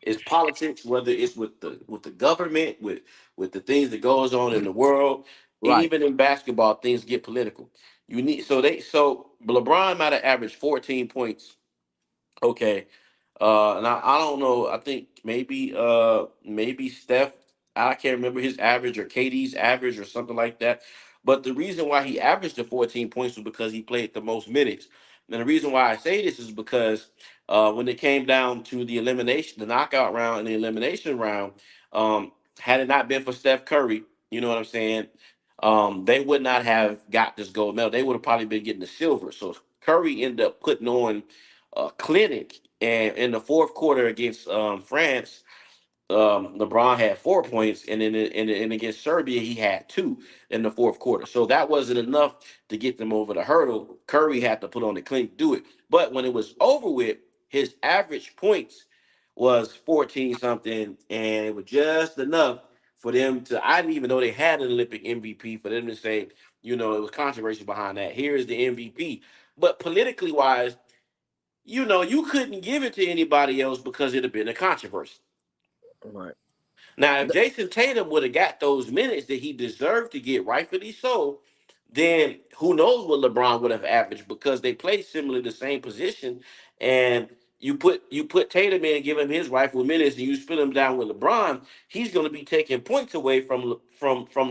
is politics, whether it's with the government, with the things that goes on in the world, Right. even in basketball, things get political. So LeBron might have averaged 14 points. Okay. And I don't know. I think maybe Steph. I can't remember his average or KD's average or something like that. But the reason why he averaged the 14 points was because he played the most minutes. And the reason why I say this is because when it came down to the knockout round and the elimination round, had it not been for Steph Curry, you know what I'm saying? They would not have got this gold medal. They would have probably been getting the silver. So Curry ended up putting on clinic. And in the fourth quarter against France, LeBron had 4 points, and then against Serbia he had two in the fourth quarter. So that wasn't enough to get them over the hurdle. Curry had to put on the clinic to do it. But when it was over with, his average points was 14 something, and it was just enough for them to. I didn't even know they had an Olympic MVP for them to say, it was controversy behind that. Here is the MVP. But politically wise, you couldn't give it to anybody else because it'd have been a controversy. Right. Now, if Th- Jason Tatum would have got those minutes that he deserved to get, rightfully so, then who knows what LeBron would have averaged because they play similar the same position. And you put Tatum in, give him his rightful minutes, and you split him down with LeBron, he's going to be taking points away from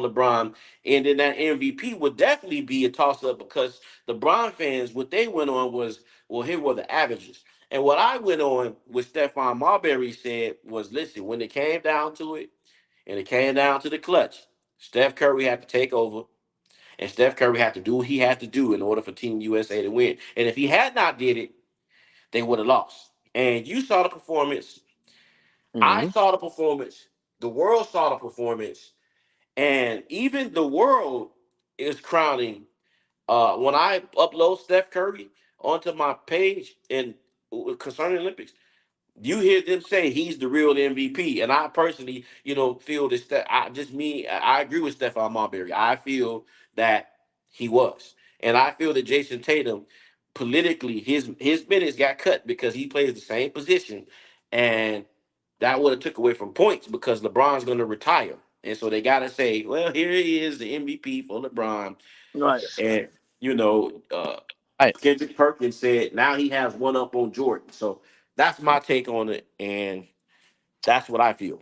LeBron, and then that MVP would definitely be a toss up because LeBron fans what they went on was, well, here were the averages. And what I went on, what Stephon Marbury said was, listen, when it came down to it, and it came down to the clutch, Steph Curry had to take over, and Steph Curry had to do what he had to do in order for Team USA to win. And if he had not did it, they would have lost. And you saw the performance. I mhm. saw the performance. The world saw the performance, and even the world is crowning. When I upload Steph Curry onto my page and concerning Olympics, you hear them say he's the real MVP, and I personally, feel this. That I just me, I agree with Stephon Marbury. I feel that he was, and I feel that Jason Tatum, politically, his minutes got cut because he plays the same position, and that would have took away from points because LeBron's going to retire, and so they got to say, well, here he is, the MVP for LeBron, Right. and you know, uh, Right. Kendrick Perkins said now he has one up on Jordan. So that's my take on it, and that's what I feel.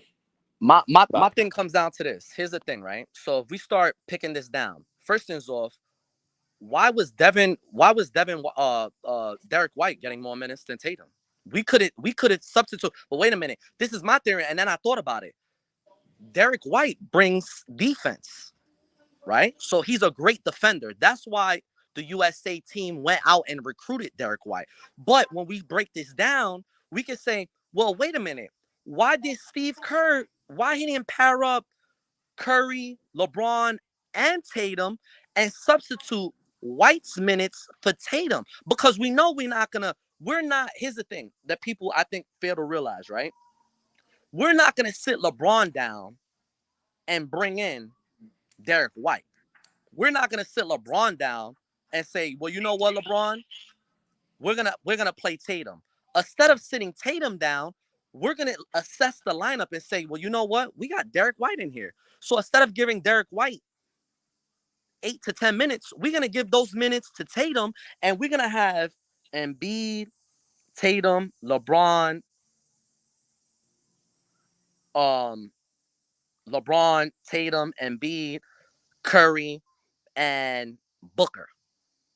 My About thing comes down to this. Here's the thing, right? So if we start picking this down, first things off, why was Derek White getting more minutes than Tatum? We could have substitute. But wait a minute. This is my theory, and then I thought about it. Derek White brings defense, right? So he's a great defender. That's why the USA team went out and recruited Derek White. But when we break this down, we can say, well, wait a minute. Why did Steve Kerr, why he didn't pair up Curry, LeBron, and Tatum and substitute White's minutes for Tatum? Because we know we're not, here's the thing that people I think fail to realize, right? We're not gonna sit LeBron down and bring in Derek White. We're not gonna sit LeBron down and say, well, you know what, LeBron, we're gonna play Tatum. Instead of sitting Tatum down, we're gonna assess the lineup and say, well, you know what, we got Derek White in here. So instead of giving Derek White 8 to 10 minutes, we're gonna give those minutes to Tatum, and we're gonna have Embiid, Tatum, LeBron, um, Tatum, Embiid, Curry, and Booker.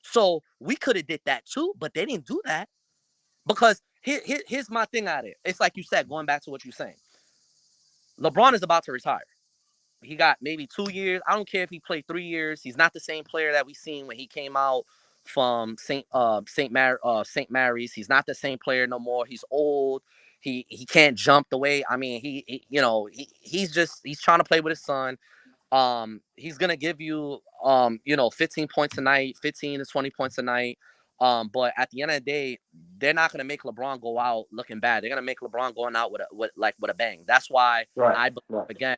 So we could have did that too, but they didn't do that because here's my thing out of it. It's like you said, going back to what you're saying. LeBron is about to retire. He got maybe 2 years. I don't care if he played 3 years. He's not the same player that we seen when he came out from Saint Mary's. He's not the same player no more. He's old. He can't jump the way. I mean, he's trying to play with his son. He's gonna give you 15 points a night, 15 to 20 points a night. But at the end of the day, they're not gonna make LeBron go out looking bad. They're gonna make LeBron going out with a bang. That's why Right. I believe Right. again.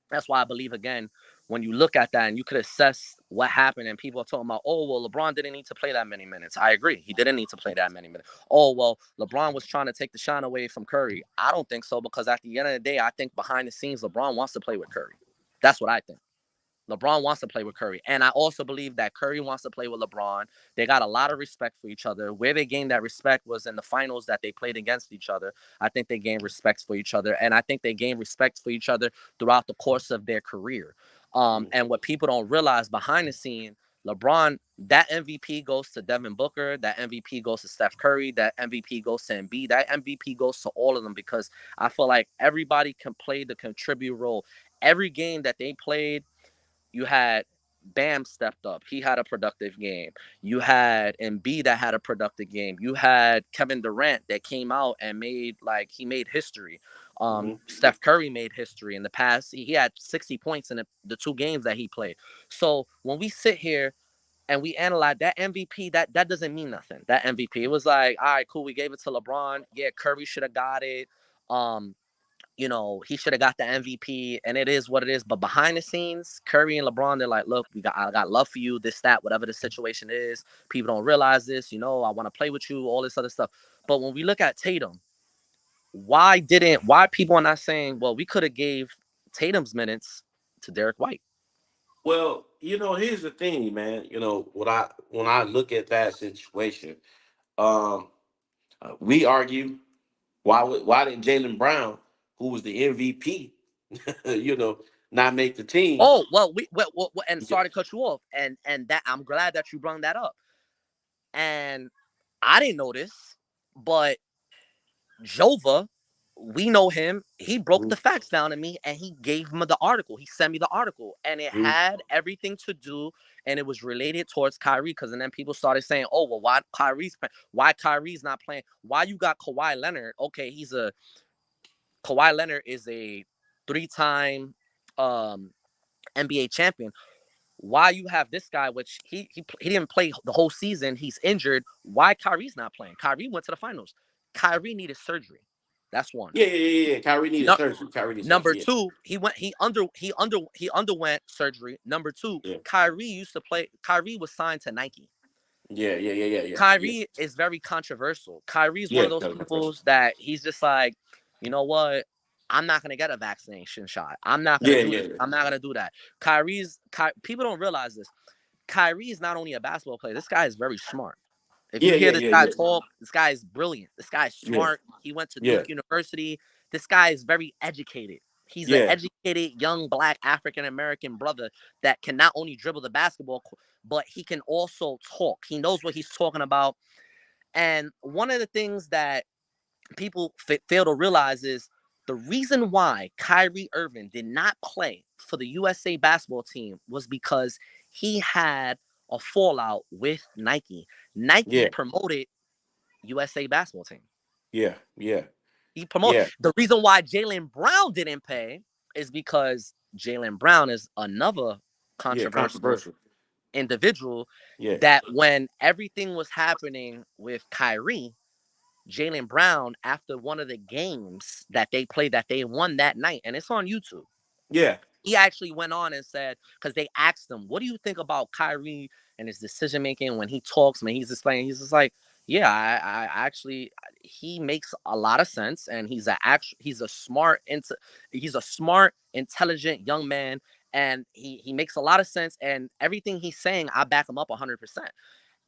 That's why I believe again, when you look at that and you could assess what happened, and people are talking about, oh well, LeBron didn't need to play that many minutes. I agree, he didn't need to play that many minutes. Oh well, LeBron was trying to take the shine away from Curry. I don't think so, because at the end of the day, I think behind the scenes, LeBron wants to play with Curry. That's what I think. LeBron wants to play with Curry. And I also believe that Curry wants to play with LeBron. They got a lot of respect for each other. Where they gained that respect was in the finals that they played against each other. I think they gained respect for each other. And I think they gained respect for each other throughout the course of their career. And what people don't realize behind the scene, LeBron, that MVP goes to Devin Booker. That MVP goes to Steph Curry. That MVP goes to Embiid. That MVP goes to all of them, because I feel like everybody can play the contribute role. Every game that they played, you had Bam stepped up. He had a productive game. You had Embiid that had a productive game. You had Kevin Durant that came out and he made history. Mm-hmm. Steph Curry made history in the past. He had 60 points in the 2 games that he played. So when we sit here and we analyze that MVP, that doesn't mean nothing. That MVP, it was like, all right, cool, we gave it to LeBron. Yeah, Curry should have got it. Um, he should have got the MVP, and it is what it is. But behind the scenes, Curry and LeBron, they're like, look, I got love for you, this, that, whatever the situation is. People don't realize this, I want to play with you, all this other stuff. But when we look at Tatum, why people are not saying, well, we could have gave Tatum's minutes to Derek White? Well, here's the thing, man. When I look at that situation, um, we argue why did Jalen Brown, who was the MVP, you know, not make the team? Oh, well, and sorry to cut you off, and that I'm glad that you brought that up. And I didn't know this, but Jova, we know him. He broke Mhm, the facts down to me, and he gave me the article. He sent me the article, and it mhm. had everything to do, and it was related towards Kyrie. Because and then people started saying, "Oh, well, why Kyrie's not playing? Why you got Kawhi Leonard? Okay, Kawhi Leonard is a 3-time um, NBA champion. Why you have this guy, which he didn't play the whole season. He's injured. Why Kyrie's not playing? Kyrie went to the finals. Kyrie needed surgery. That's one. Yeah, yeah, yeah, yeah. Kyrie needed No, surgery. Kyrie needed number surgery. two, he underwent surgery. Number two, Yeah, Kyrie used to play. Kyrie was signed to Nike. yeah, yeah, yeah, yeah, yeah, yeah, Kyrie is very controversial. Kyrie is one of yeah. those That was my people first. that he's just like, you know what? I'm not gonna get a vaccination shot. I'm not gonna Yeah, do yeah, this. yeah, I'm not gonna do that. People don't realize this. Kyrie is not only a basketball player. This guy is very smart. If you yeah, hear yeah, this yeah, guy yeah, talk, this guy is brilliant. This guy is yeah, smart. He went to yeah, Duke University. This guy is very educated. He's an yeah, educated young black African American brother that can not only dribble the basketball, but he can also talk. He knows what he's talking about. And one of the things that people fail to realize is the reason why Kyrie Irving did not play for the USA basketball team was because he had a fallout with Nike. Nike yeah, promoted USA basketball team. yeah, yeah, He promoted. yeah, The reason why Jalen Brown didn't pay is because Jalen Brown is another yeah. controversial Controversial. individual Yeah, that when everything was happening with Kyrie, Jalen Brown after one of the games that they played that they won that night, and it's on YouTube. Yeah. He actually went on and said, because they asked him, "What do you think about Kyrie and his decision making when he talks?" When he's explaining, he's just like, "Yeah, I actually he makes a lot of sense, and he's a smart, intelligent young man, and he makes a lot of sense, and everything he's saying, I back him up 100%."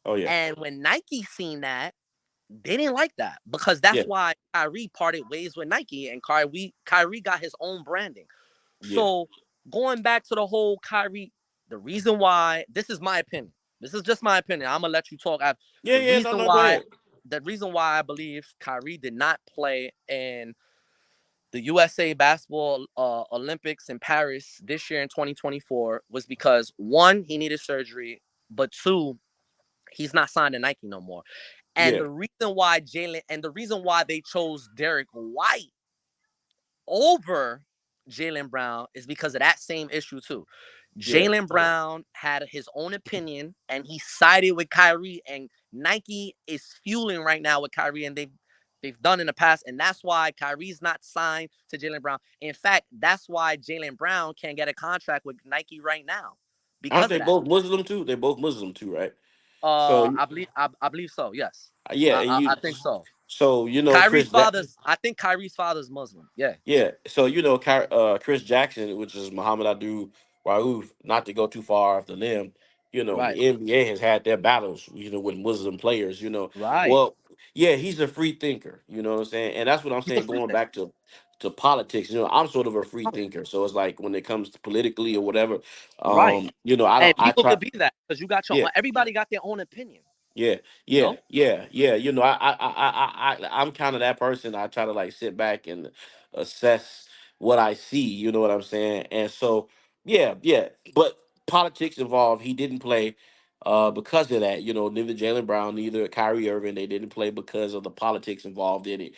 Oh yeah. And when Nike seen that, they didn't like that because Yeah. that's why Kyrie parted ways with Nike, and Kyrie got his own branding. Yeah. So going back to the whole Kyrie, the reason why this is my opinion. This is just my opinion. I'm gonna let you talk. Yeah. The Yeah. No. reason No. Go why ahead. the reason why I believe Kyrie did not play in the USA Basketball Olympics in Paris this year in 2024 was because one, he needed surgery, but two, he's not signed to Nike no more. And Yeah. the reason why they chose Derek White over Jalen Brown is because of that same issue too. Yeah. Jalen Brown had his own opinion and he sided with Kyrie, and Nike is fueling right now with Kyrie, and they've done in the past, and that's why Kyrie's not signed to Jalen Brown. In fact, that's why Jalen Brown can't get a contract with Nike right now Aren't because they of that. both Muslim too? They both Muslim too, right? So I believe so. Yes, yeah, and I you, think so. so Chris Jackson. I think Kyrie's father's Muslim. Yeah, Yeah, so Chris Jackson, which is Muhammad Abdul Rauf, not to go too far off the limb. right, The NBA has had their battles, with Muslim players. right. Well, yeah, he's a free thinker. You know what I'm saying, and that's what I'm He's a saying. free Going thinker. back to politics, I'm sort of a free thinker. So it's like when it comes to politically or whatever, Right. I And don't. I people try. could be that because you got your Yeah. own, everybody got their own opinion, Yeah, you yeah, know? yeah, yeah. I'm kind of that person. I try to like sit back and assess what I see. You know what I'm saying? And so, yeah, yeah. But politics involved. He didn't play because of that. Neither Jalen Brown, neither Kyrie Irving. They didn't play because of the politics involved in it.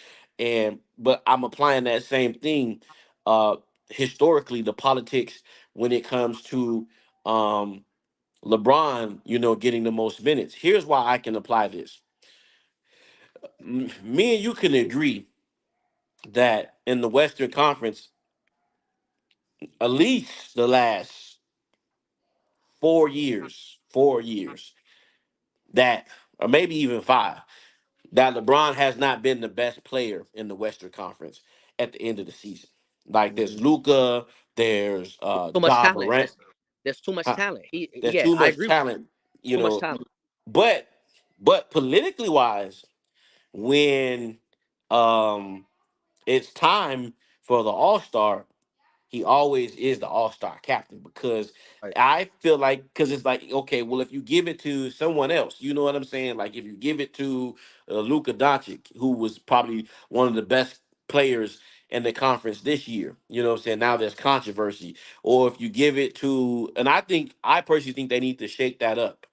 But I'm applying that same thing. Uh, Historically, the politics when it comes to um LeBron, getting the most minutes. Here's why I can apply this. Me and you can agree that in the Western Conference, at least the last 4 years, that, or maybe even five, that LeBron has not been the best player in the Western Conference at the end of the season. Like there's Mm, Luca, there's too much Ja talent. Morant. There's too much uh, talent. There's Yeah, too I much agree with you. talent, you Too much know. talent. But politically wise, when um it's time for the All Star, he always is the All Star captain because Right. I feel like because it's like okay, well if you give it to someone else, you know what I'm saying? Like if you give it to Luka Doncic, who was probably one of the best players in the conference this year, you know what I'm saying? Now there's controversy, or if you give it to, and I personally think they need to shake that up.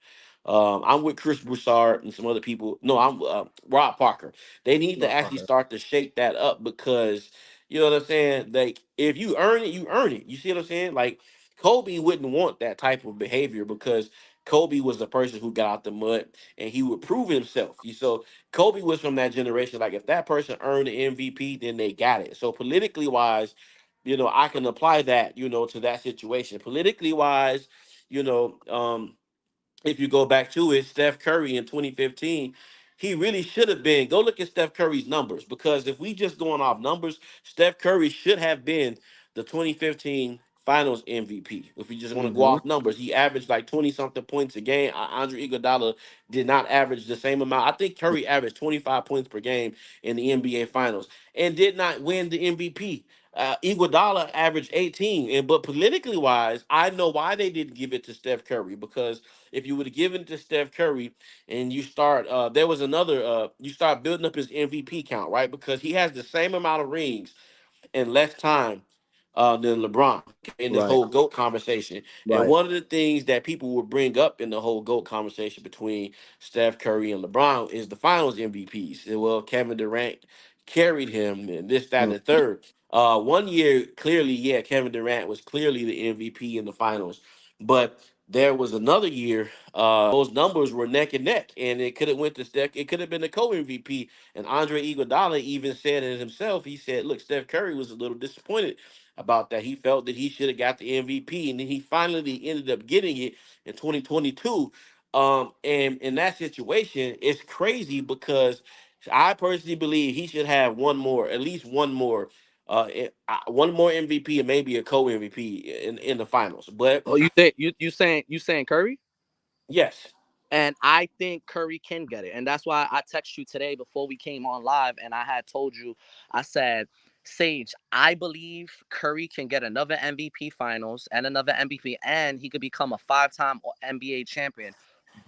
I'm with Chris Broussard and some other people. No, I'm Rob Parker. They need to Rob actually Parker. start to shake that up because you know what I'm saying? Like, if you earn it, you earn it. You see what I'm saying? Like, Kobe wouldn't want that type of behavior because Kobe was the person who got out the mud and he would prove himself. So Kobe was from that generation. Like, if that person earned the MVP, then they got it. So politically wise, I can apply that, to that situation. Politically wise, you know, um, if you go back to it, Steph Curry in 2015, he really should have been. Go look at Steph Curry's numbers because if we just going off numbers, Steph Curry should have been the 2015 Finals MVP. If we just want to go Mm-hmm. off numbers, he averaged like 20 something points a game. Andre Iguodala did not average the same amount. I think Curry averaged 25 points per game in the NBA Finals and did not win the MVP. Iguodala averaged 18, and but politically wise, I know why they didn't give it to Steph Curry because if you would have given it to Steph Curry and you start, there was another, you start building up his MVP count, right? Because he has the same amount of rings in less time than LeBron in this Right. whole GOAT conversation. And Right. one of the things that people will bring up in the whole GOAT conversation between Steph Curry and LeBron is the finals MVPs. Well, Kevin Durant carried him and this, that, and Mm, the third. One year, clearly, yeah, Kevin Durant was clearly the MVP in the finals. But there was another year. Those numbers were neck and neck, and it could have went to Steph. It could have been the co MVP. And Andre Iguodala even said it himself. He said, "Look, Steph Curry was a little disappointed about that. He felt that he should have got the MVP, and then he finally ended up getting it in 2022." And in that situation, it's crazy because I personally believe he should have one more, at least one more MVP and maybe a co MVP in the finals. But Oh, you think you saying Curry? yes, And I think Curry can get it. And that's why I texted you today before we came on live. And I had told you, I said, Sage, I believe Curry can get another MVP finals and another MVP, and he could become a 5-time NBA champion.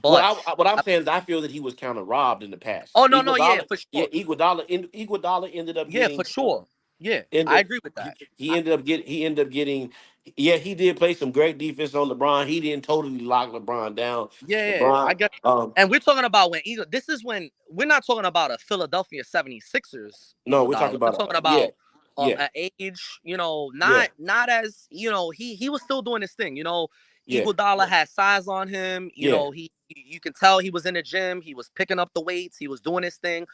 But, what I'm saying is I feel that he was kind of robbed in the past. oh, no, no, yeah, for sure. Iguodala ended up Yeah, for getting sure. Yeah, I ended agree with that. he ended up getting yeah, he did play some great defense on LeBron. He didn't totally lock LeBron down. Yeah, yeah, I LeBron get. And we're talking about when Eagle. This is when we're not talking about a Philadelphia 76ers no, we're Iguodala. talking We're about talking yeah, about yeah, an age, yeah, not as he was still doing his thing. yeah, Iguodala had size on him. yeah, You can tell he was in the gym. He was picking up the weights. He was doing his thing.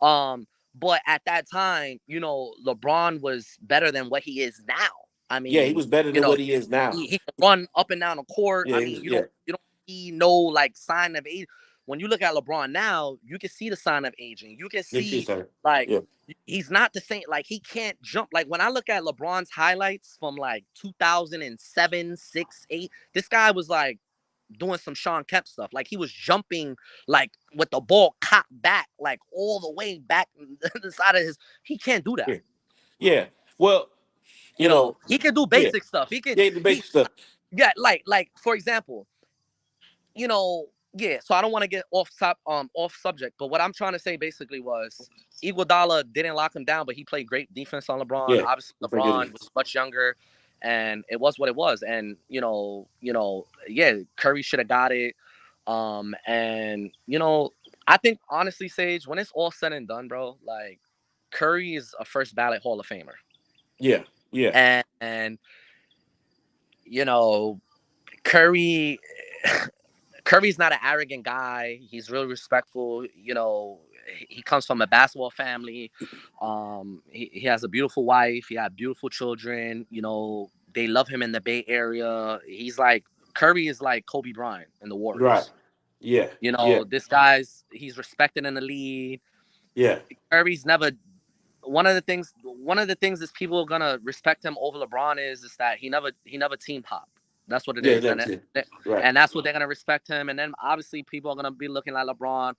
Um, but at that time, LeBron was better than what he is now. I yeah, he mean, was better you than know, what he is now. he can run up and down the court. Yeah, I he mean, was yeah, you don't see no like sign of age. When you look at LeBron now, you can see the sign of aging. You can you see, see sir. like Yeah, he's not the same. Like he can't jump. Like when I look at LeBron's highlights from like 2007, 6, 8, this guy was like doing some Sean Kemp stuff. Like he was jumping like with the ball cocked back, like all the way back the side of his. He can't do that. yeah, yeah. Well, you know, He can do yeah, basic stuff. He can yeah, the he basic stuff. yeah, like for example, yeah, so I don't want to get off subject, but what I'm trying to say basically was Iguodala didn't lock him down, but he played great defense on LeBron. Yeah, Obviously, very good. LeBron was much younger, and it was what it was. And yeah, Curry should have got it. And I think honestly, Sage, when it's all said and done, bro, like Curry is a first ballot Hall of Famer, Yeah, yeah, and you know Curry. Curry's not an arrogant guy. He's really respectful. He comes from a basketball family. He has a beautiful wife. He had beautiful children. They love him in the Bay Area. He's like Curry is like Kobe Bryant in the right. Warriors. Yeah, yeah, This he's respected in the league. yeah, Curry's never one of the things is people are gonna respect him over LeBron is that he never team hop. That's what it yeah. is, That's it. Right. and that's what they're gonna respect him. And then obviously people are gonna be looking at LeBron,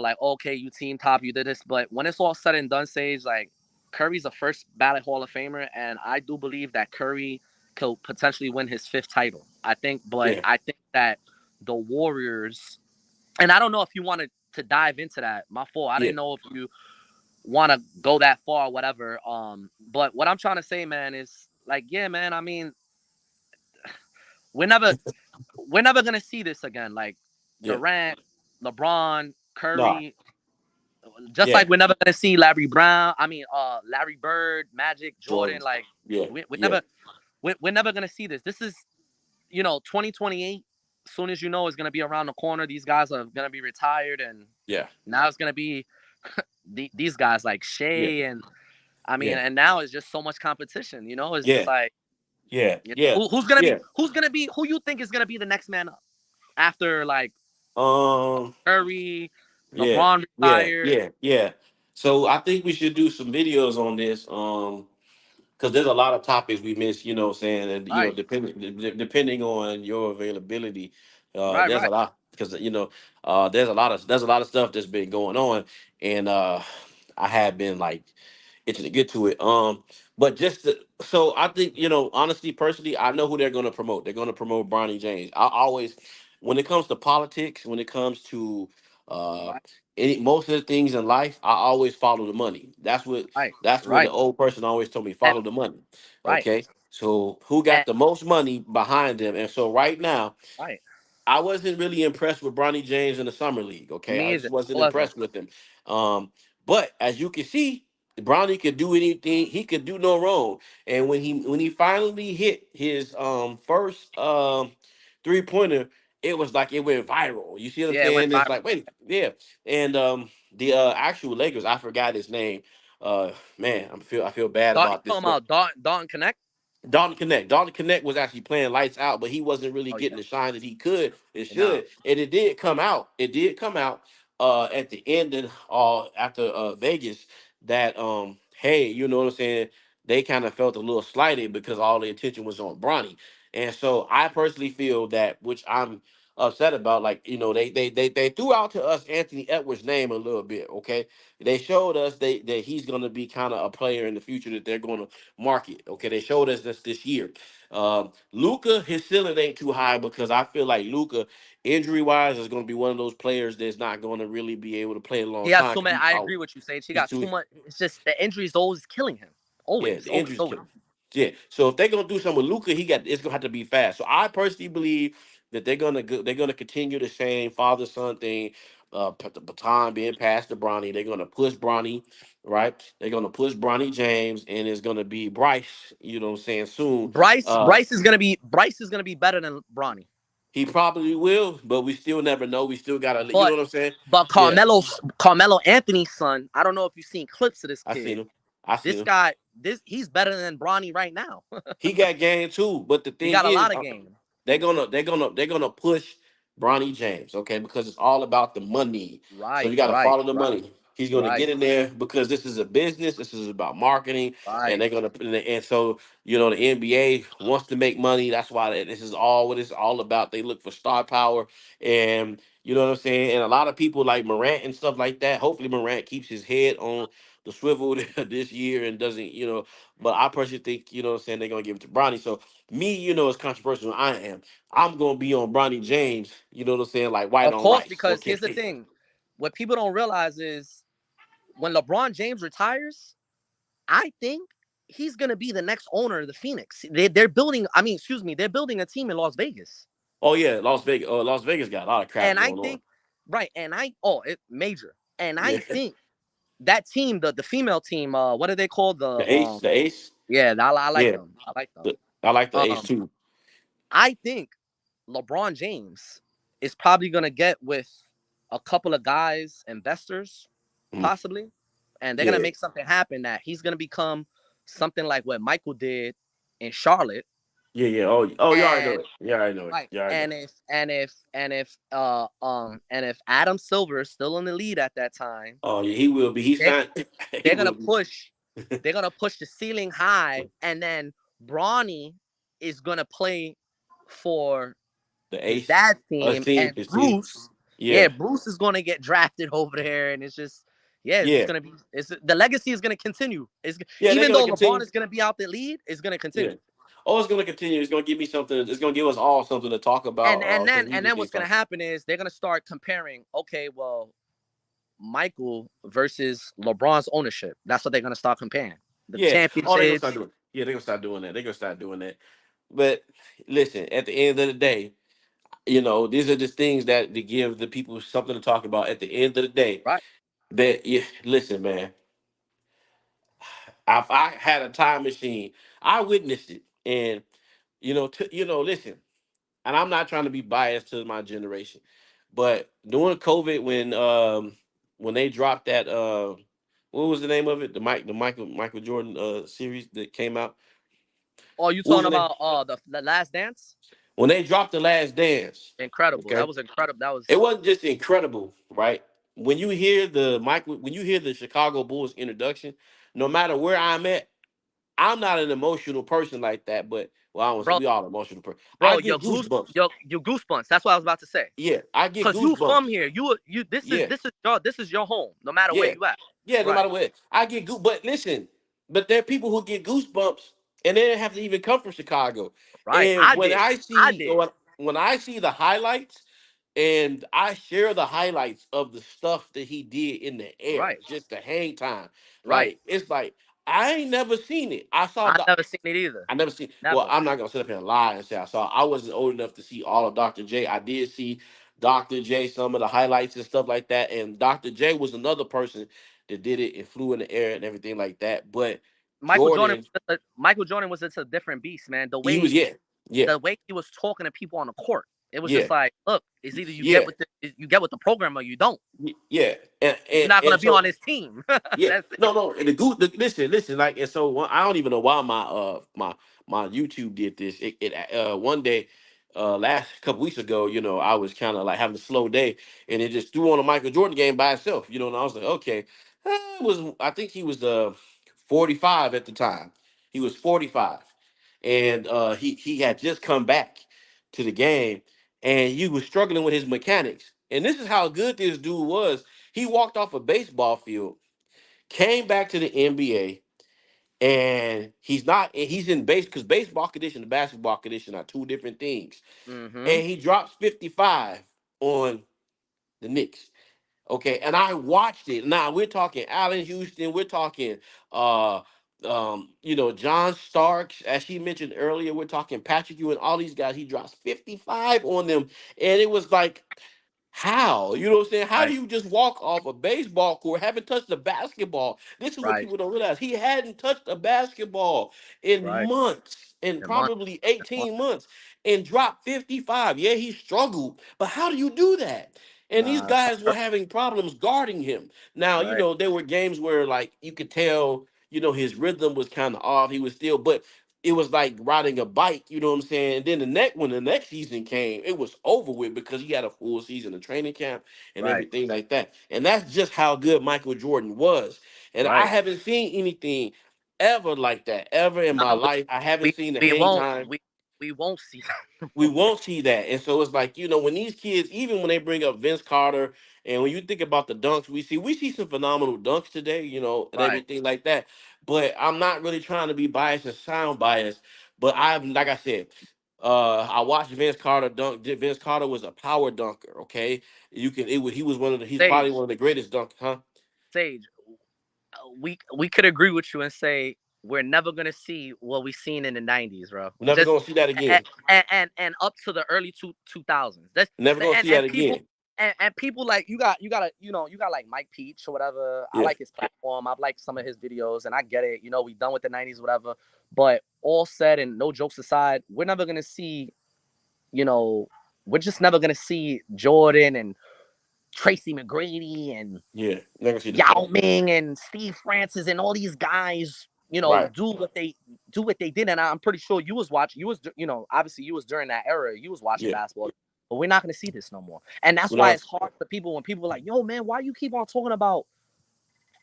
like okay, you team top, you did this, but when it's all said and done, Sage, like Curry's a first ballot Hall of Famer, and I do believe that Curry could potentially win his fifth title. Yeah, I think that the Warriors, and I don't know if you wanted to dive into that. My fault. I yeah, didn't know if you want to go that far or whatever. But what I'm trying to say, man, is like, yeah, man. I mean, we're never we're never gonna see this again. Like yeah. Durant, LeBron, Nah. Curry. Just Yeah. like we're never gonna see Larry Brown. I mean, Larry Bird, Magic, Jordan. Jordan. Like Yeah, we're yeah, never we're never gonna see this. This is 2028. As soon as is gonna be around the corner. These guys are gonna be retired, and yeah, now it's gonna be these guys like yeah, Shea and I mean, yeah, and now it's just so much competition. It's just yeah, like yeah, yeah. who you think is gonna be the next man up after like Um, Curry, yeah, LeBron yeah, retired. yeah, yeah. So I think we should do some videos on this. Because there's a lot of topics we missed, what I'm saying, and Right, depending on your availability, right, there's a right, lot because there's a lot of stuff that's been going on, and I have been like itching to get to it. But so I think honestly, personally, I know who they're going to promote. They're going to promote Bronny James. I always, when it comes to politics, when it comes to uh right, most of the things in life, I always follow the money. right, That's what the right, old person always told me, and follow the money. right, Okay. So who got and the most money behind them? And so right now, right. I wasn't really impressed with Bronny James in the summer league. Okay. I Me just either. wasn't I wasn't. impressed with him. But as you can see, Bronny could do anything, he could do no wrong. And when he finally hit his first 3-pointer, it was like it went viral. You see what I'm Yeah, it went saying? It's viral. like, wait, yeah. And the actual Lakers, I forgot his name. Man, I feel bad You about this. talking But about Dalton Connect? Dalton Connect was actually playing lights out, but he wasn't really Oh getting yeah, the shine that he could and nah. should. And it did come out. It did come out at the end and after Vegas that hey, you know what I'm saying? They kind of felt a little slighted because all the attention was on Bronny. And so I personally feel that, which I'm upset about, like, they threw out to us Anthony Edwards' name a little bit, okay? They showed us that he's gonna be kind of a player in the future that they're gonna market. Okay, they showed us this year. Luca, his ceiling ain't too high because I feel like Luca, injury wise, is going to be one of those players that's not going to really be able to play a long He has time. too 'Cause many. I agree with you, Sage. He he's got too too much. It's just the injuries always killing him. yeah, Always, the always, injuries always. kill him. Yeah. So if they're gonna do something with Luca, it's gonna have to be fast. So I personally believe that they're gonna continue the same father son thing. The baton being passed to Bronny. They're gonna push Bronny, right? They're gonna push Bronny James, and it's gonna be Bryce. You know what I'm saying? Soon. Bryce is gonna be better than Bronny. He probably will, but we still never know. We still gotta, you know But what I'm saying? but Yeah, Carmelo Anthony's son. I don't know if you've seen clips of this I seen kid. him. I seen This him. guy, he's better than Bronny right now. He got game too, but the He thing got a is, lot of game. they're gonna push Bronny James, okay, because it's all about the money. So Right, you got to right, follow the right, money. He's gonna right, get in there because this is a business. This is about marketing, and right. they're gonna and so the NBA wants to make money. That's why this is all what it's all about. They look for star power, and you know what I'm saying. And a lot of people like Morant and stuff like that. Hopefully, Morant keeps his head on the swivel this year and doesn't, But I personally think, what I'm saying, they're gonna give it to Bronny. So me, as controversial as I am, I'm gonna be on Bronny James, you know what I'm saying, like white Of on course, rice. because here's the Okay. thing: what people don't realize is when LeBron James retires, I think he's gonna be the next owner of the Phoenix. They're building. I mean, excuse me, they're building a team in Las Vegas, Oh yeah, Las Vegas. Las Vegas got a lot of crap and I going on. think, right, and it major, and I Yeah. think that team, the female team, what are they called? The Ace, the Ace. Yeah, I like Yeah, them. I like them. I like the Ace Um, too. I think LeBron James is probably gonna get with a couple of guys, investors, Mm. possibly, and they're gonna Yeah, make something happen that he's gonna become something like what Michael did in Charlotte. yeah, yeah. Oh, you already know And it. You already know it. right, You already know and if Adam Silver is still in the lead at that time, Oh yeah, he will be. He they signed. He they're gonna will be. push they're gonna push the ceiling high, and then Bronny is gonna play for The his Ace. dad's His team, team. and His team. Bruce, yeah, Yeah, Bruce is gonna get drafted over there, and it's just, yeah, it's just yeah, gonna be, it's the legacy is gonna continue. It's yeah. They're even gonna though LeBron continue. is gonna be out the lead, it's gonna Yeah. continue. Oh, it's gonna continue. It's gonna give me something. It's gonna give us all something to talk about. Because we And do then things what's gonna like, happen is they're gonna start comparing. Okay, well, Michael versus LeBron's ownership. That's what they're gonna start comparing. The yeah. Oh, they're gonna start championships, doing. Yeah, they're gonna start doing that. They're gonna start doing that. But listen, at the end of the day, these are just things that give the people something to talk about. At the end of the day, right? that yeah, listen, man. If I had a time machine, I witnessed it, and listen. And I'm not trying to be biased to my generation, but during COVID, when they dropped that what was the name of it? The Michael Jordan series that came out. Oh, you What was talking the name? about the Last Dance? When they dropped the Last Dance. Incredible. That Okay, was incredible. That it was wasn't just incredible, right? When you hear the Chicago Bulls introduction, no matter where I'm at, I'm not an emotional person like that. But well, I don't say bro, we all emotional person. I bro. get goosebumps. Your goosebumps. That's what I was about to say. Yeah, I get Cause you from goosebumps. here, you Yeah, this is your home, no matter where yeah, you at. yeah. No Right, matter what, I get goose. But listen, but there are people who get goosebumps, and they didn't have to even come from Chicago. right. And when I I see did. when I see the highlights, and I share the highlights of the stuff that he did in the air, Right, just the hang time, right. like it's like I ain't never seen it. I never seen it either. I never seen. Well, Never. I'm not gonna sit up here and lie and say I saw. I wasn't old enough to see all of Dr. J. I did see Dr. J. Some of the highlights and stuff like that. And Dr. J was another person that did it and flew in the air and everything like that. But Jordan, Michael Jordan was just a different beast, man. The he was way yeah. Yeah. the way he was talking to people on the court. It was Yeah. just like, look, it's either you get Yeah. with the program or you don't. Yeah. And You're and not gonna and be so on his team. yeah, That's it. no, no. And listen, like, and so I don't even know why my YouTube did this. One day, last couple weeks ago, I was kind of like having a slow day, and it just threw on a Michael Jordan game by itself, and I was like, okay, I think he was 45 at the time. He was 45, and he had just come back to the game, and he was struggling with his mechanics. And this is how good this dude was. He walked off a baseball field, came back to the NBA, and he's in base because baseball condition and basketball condition are two different things. Mm-hmm. And he drops 55 on the Knicks. Okay, and I watched it. Now we're talking Allen Houston, we're talking John Starks, as she mentioned earlier, we're talking Patrick Ewing, all these guys. He drops 55 on them, and it was like, how? You know what I'm saying? How do Right. you just walk off a baseball court, haven't touched a basketball? This is what Right. people don't realize. He hadn't touched a basketball in Right. months, in In months. probably In months. 18 months, and dropped 55. Yeah, he struggled, but how do you do that? And these Nah, it's guys were hard having problems guarding him. Now, work. Right. there were games where, like, you could tell, his rhythm was kind of off. He was still, but it was like riding a bike, you know what I'm saying? And then when the next season came, it was over with because he had a full season of training camp and Right. everything like that. And that's just how good Michael Jordan was. And I Right. haven't seen anything ever like that ever in my Nah, life. I haven't we seen the we hang won't time. we won't see that. We won't see that. And so it's like, when these kids, even when they bring up Vince Carter, and when you think about the dunks, we see some phenomenal dunks today, and Right. everything like that. But I'm not really trying to be biased and sound biased. But like I said, I watched Vince Carter dunk. Vince Carter was a power dunker. Okay, he was he's probably Sage. one of the greatest dunkers, huh? Sage. We could agree with you and say we're never gonna see what we seen in the '90s, bro. We're never Just gonna see that again. and up to the early 2000s. That's Never gonna see and that people again. and people like you got like Mike Peach or whatever. I Yeah, like his platform. I've liked some of his videos, and I get it. We done with the '90s, whatever. But all said and no jokes aside, we're never gonna see. You know, we're just never gonna see Jordan and Tracy McGrady and yeah. Never gonna see the Yao same. Ming and Steve Francis and all these guys, Right. do what they did. And I'm pretty sure you was watching. You was, obviously you was during that era. You was watching Yeah. basketball, but we're not going to see this no more. And that's We're why not. it's hard for people when people are like, "Yo, man, why you keep on talking about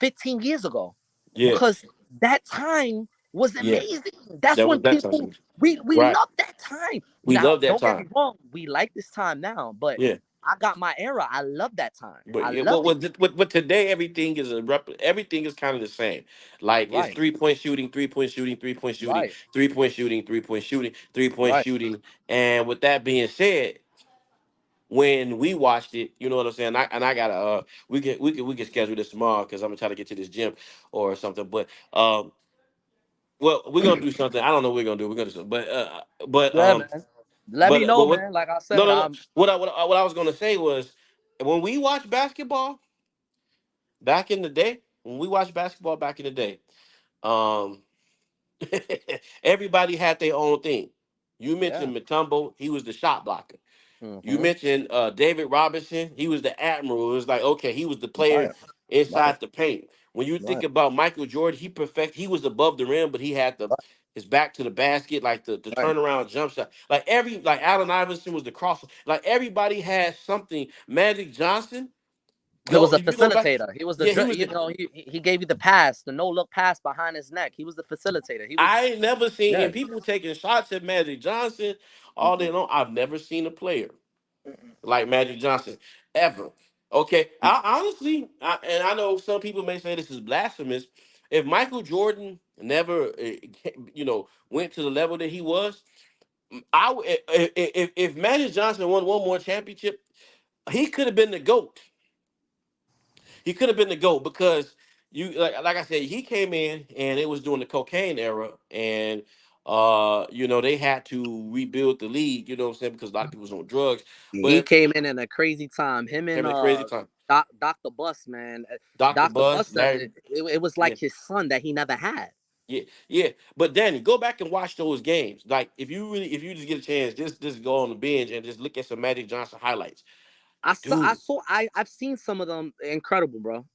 15 years ago?" Yeah. Because that time was Yeah. amazing. That's That when was that people time. we Right. love that time. We Now, love that don't get me time. wrong, we like this time now, but Yeah. I got my era. I love that time. But I yeah, love it. but today everything is kind of the same. Like, it's Right, 3-point shooting, 3-point shooting, 3-point shooting, right, 3-point shooting, 3-point shooting, 3-point right. shooting. And with that being said, when we watched it, you know what I'm saying. I gotta we can schedule this tomorrow because I'm gonna try to get to this gym or something. But well, we're gonna do something. I don't know what we're gonna do. We're gonna do something. But Yeah, man. Let me know, what? man. Like I No, said, no, no. I'm What I was gonna say was, when we watch basketball back in the day, when we watched basketball back in the day, um, everybody had their own thing. You yeah. mentioned Matumbo, he was the shot blocker. You Mm-hmm. mentioned David Robinson. He was the admiral. It was like, okay, he was the player Right, right, inside the paint. When you think right, about Michael Jordan, he was above the rim, but he had his back to the basket, like the right. turnaround jump shot. Like Allen Iverson was the cross. Like, everybody had something. Magic Johnson. He was a If you go back, facilitator. He was yeah, he was the. he gave you the pass, the no look pass behind his neck. He was the facilitator. He was I ain't never seen, yeah. and people taking shots at Magic Johnson all day Mm-mm, long. I've never seen a player mm-mm, like Magic Johnson ever. Okay, I honestly, and I know some people may say this is blasphemous. If Michael Jordan never, went to the level that he was, if Magic Johnson won one more championship, he could have been the goat. He could have been the GOAT because, like I said, he came in and it was during the cocaine era, and they had to rebuild the league, you know what I'm saying, because a lot of people was on drugs. He But came in a crazy time. Him and having a crazy time. Dr. Bus, man. Dr. Dr. Bus, Bus said Larry, it was yeah. like his son that he never had. Yeah, yeah. But Danny, go back and watch those games. Like if you just get a chance, just go on the binge and just look at some Magic Johnson highlights. Dude, I've seen some of them. Incredible, bro.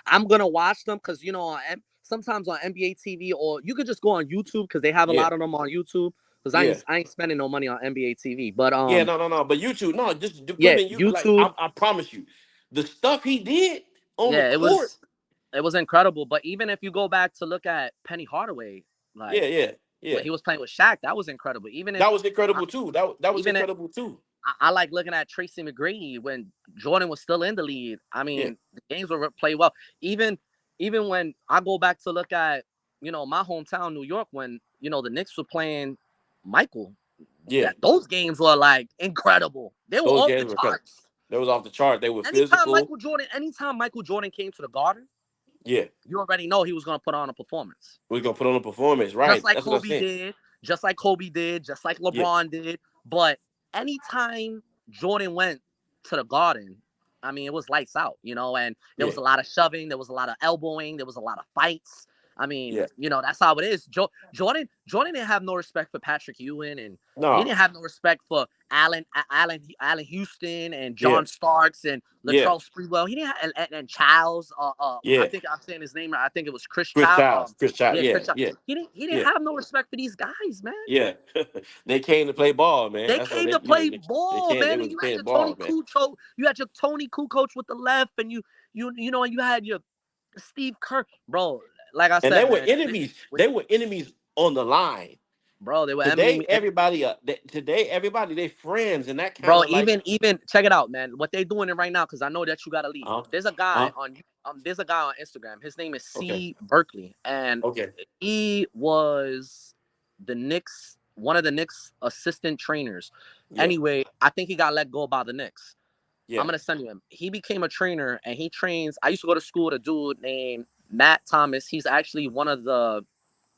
I'm gonna watch them because sometimes on NBA TV, or you could just go on YouTube because they have a yeah, lot of them on YouTube. Because yeah. I ain't spending no money on NBA TV. But Yeah, no, no, no. But YouTube, no, just put yeah, him in you. Like YouTube. I promise you, the stuff he did on the Yeah, court. it was incredible. But even if you go back to look at Penny Hardaway, Yeah, like yeah, when yeah. he was playing with Shaq, that was incredible. That was incredible too. That was Even if incredible too. I like looking at Tracy McGrady when Jordan was still in the lead. I Yeah, mean, the games were played well. Even even when I go back to look at my hometown, New York, when the Knicks were playing Michael, yeah. that those games were like incredible. They were Those off the games were incredible. charts. They was off the chart. They were physical. Anytime Michael Jordan came to the Garden, Yeah, you already know he was going to put on a performance. we're gonna put on a performance. just Right. like That's what I'm Kobe saying. did, just like Kobe did, just like Yeah, LeBron did. But anytime Jordan went to the Garden, I mean, it was lights out, and there was yeah, a lot of shoving, there was a lot of elbowing, there was a lot of fights. I mean, yeah. that's how it is. Jordan didn't have no respect for Patrick Ewing, and he No. didn't have no respect for Allen Houston and Yeah, John Starks and yeah, Latrell Sprewell. He didn't have, and Childs. I yeah. think I'm saying his name right. I think it was Chris Chris Child. Childs. Chris Childs. Yeah, Yeah, Chris Child. yeah, He didn't yeah, have no respect for these guys, man. yeah. They came to play ball, man. They That's what came they to play they ball, came. They man. And was playing ball, man. You had your Tony Kukoc with the left, and and you had your Steve Kerr, bro. Like I And they said, were man, enemies. They were enemies on the line. bro, they were Today, enemy. everybody, today everybody, they friends, and that kind Bro, of like, even check it out, man. What they doing it right now? Because I know that you gotta leave. uh, There's a guy on Instagram. His name is okay, C Berkeley, and okay, he was one of the Knicks assistant trainers. yeah, Anyway, I think he got let go by the Knicks. I'm yeah, gonna send you him. He became a trainer and he trains. I used to go to school with a dude named Matt Thomas. He's actually one of the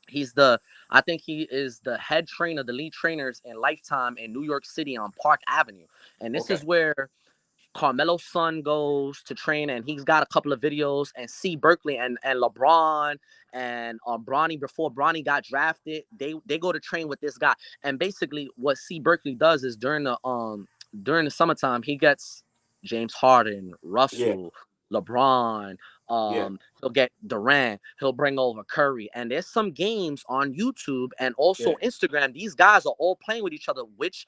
he's the I think he is the head trainer, the lead trainers in Lifetime in New York City on Park Avenue. And this okay, is where Carmelo's son goes to train, and he's got a couple of videos. And C Berkeley and LeBron and Bronny, before Bronny got drafted, they go to train with this guy. And basically, what C Berkeley does is during the summertime, he gets James Harden, yeah, Russell, LeBron. yeah, He'll get Durant. He'll bring over Curry. And there's some games on YouTube and yeah, also Instagram. These guys are all playing with each other, which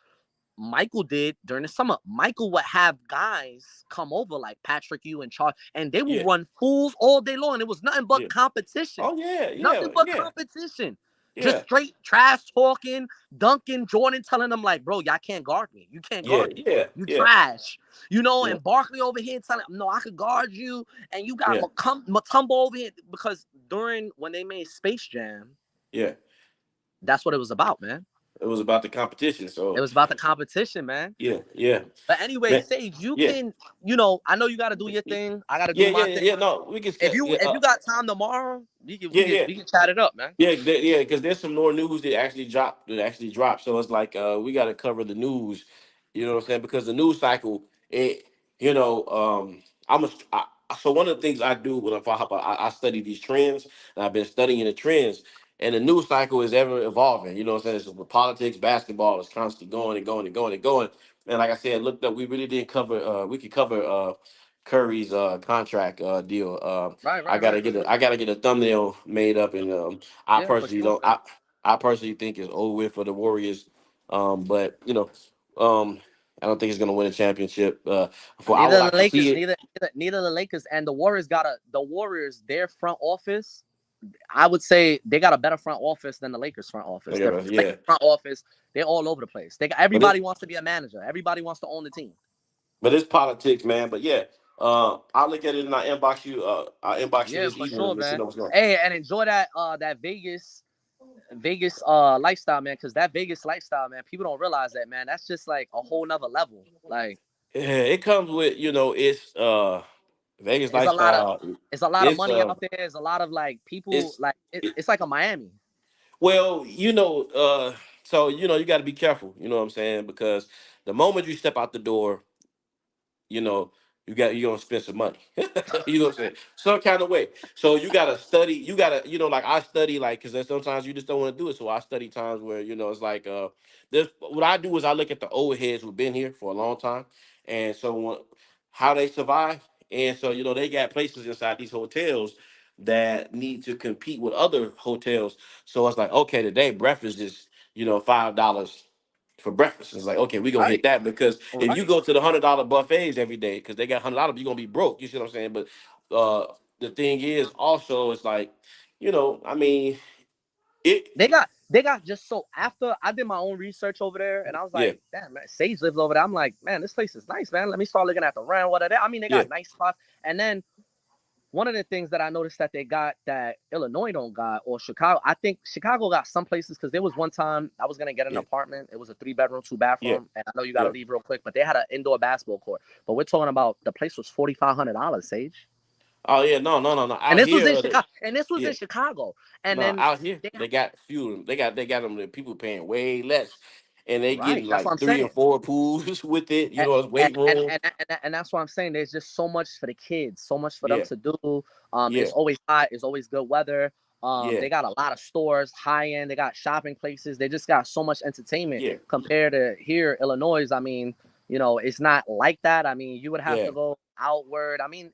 Michael did during the summer. Michael would have guys come over like Patrick Ewing and Charles, and they would yeah, run fools all day long. It was nothing but yeah. competition. Oh yeah, Nothing yeah, but yeah, competition. Just yeah, straight trash talking, Duncan, Jordan telling them like, bro, y'all can't guard me. You can't yeah, guard me. yeah, You yeah, trash. yeah, And Barkley over here telling him, no, I could guard you. And you got yeah, Matumbo over here. Because during when they made Space Jam, yeah. that's what it was about, man. It was about the competition. It So was about the competition, man. yeah, yeah, But anyway, man, Sage, you yeah, can, I know you got to do your thing. I got to do yeah, my yeah, thing. yeah. No, we can, yeah, If you got time tomorrow, yeah, yeah. we can chat it up, man. Yeah, yeah, because there's some more news that actually dropped. That actually dropped. So it's like we got to cover the news. You know what I'm saying? Because the news cycle, it, you know, I'm a. I, so one of the things I do when I study these trends, and I've been studying the trends, and the news cycle is ever evolving. You know what I'm saying? It's with politics, basketball is constantly going and going and going and going. And like I said, looked up, we really didn't cover. We could cover Curry's contract deal. Right, right, right. For sure. I gotta get a thumbnail made up, and I Yeah, for personally sure, don't. man. I personally think it's over with for the Warriors. But I don't think it's gonna win a championship. For I would Neither like the to see Lakers, it. neither the Lakers and the Warriors the Warriors, their front office. I would say they got a better front office than the Lakers front office. The Yeah, Lakers yeah. front office, they're all over the place. But it Everybody wants to be a manager. Everybody wants to own the team. but it's politics, man. But yeah, I'll look at it and I'll inbox you Yeah, this for evening and sure, let you man. know what's going on. Hey, and enjoy that Vegas lifestyle, man, because that Vegas lifestyle, man, people don't realize that, man. That's just like a whole nother level. Like Yeah, it comes with, it's Vegas it's a lot of lifestyle. it's a lot of It's money out there. There's a lot of like people it's like it, it's like a Miami. well, so you got to be careful. You know what I'm saying? Because the moment you step out the door, you know, you're gonna spend some money. You know what I'm saying? Some kind of way. So you gotta study. You gotta, like I study, like, because sometimes you just don't want to do it. So I study times where it's like this. What I do is I look at the old heads who've been here for a long time, and so how they survive. And so they got places inside these hotels that need to compete with other hotels. So it's like, okay, today breakfast is $5 for breakfast. It's like, okay, we're gonna hit Right. that, because if you Right. go to the $100 buffets every day, because they got $100, you're gonna be broke. You see what I'm saying? But the thing is also, it's like, I mean, it They got just so after I did my own research over there, and I was yeah, like, damn, man, Sage lives over there. I'm like, man, this place is nice, man. Let me start looking at the rent. What are they? I mean, they yeah, got nice spots. And then one of the things that I noticed that they got that Illinois don't got, or Chicago, I think Chicago got some places, because there was one time I was gonna get an yeah, apartment. It was a 3 bedroom, two yeah, bathroom, and I know you got to yeah. leave real quick, but they had an indoor basketball court. But we're talking about the place was $4,500, Sage, Oh yeah, no, no, no, no. and Out this was in here, Chicago, and this was yeah, in Chicago, and no, then out here they got, they got few. They got them. The people paying way less, and they right. getting That's what like I'm three saying. and four pools with it. and, Weight room. and that's what I'm saying. There's just so much for the kids, so much for them Yeah, to do. It's yeah, always hot. It's always good weather. yeah, They got a lot of stores, high end. They got shopping places. They just got so much entertainment yeah, compared to here, Illinois. I mean, it's not like that. I mean, you would have yeah, to go outward. I mean,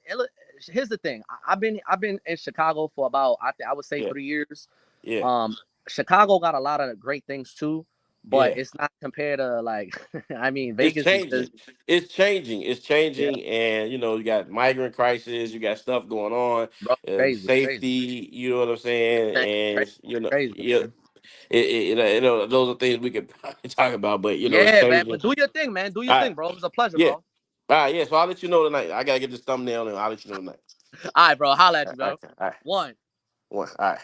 here's the thing. I've been in Chicago for about I would say yeah, 3 years. yeah, Um, Chicago got a lot of great things too, but yeah. it's not compared to like I mean, It's Vegas is changing. just It's changing. It's yeah, changing, and you got migrant crisis. You got stuff going on, bro, crazy, crazy, safety. You know what I'm saying? crazy, And crazy, yeah, man. those are things we could talk about. But it's Yeah, man. changing. But do your thing, man. Do your All right, thing, bro. It was a pleasure, yeah, bro. all right, yeah. So I'll let you know tonight. I gotta get this thumbnail, and I'll let you know tonight. All right, bro. Holla at All you, right, bro. all right, One. one, all right.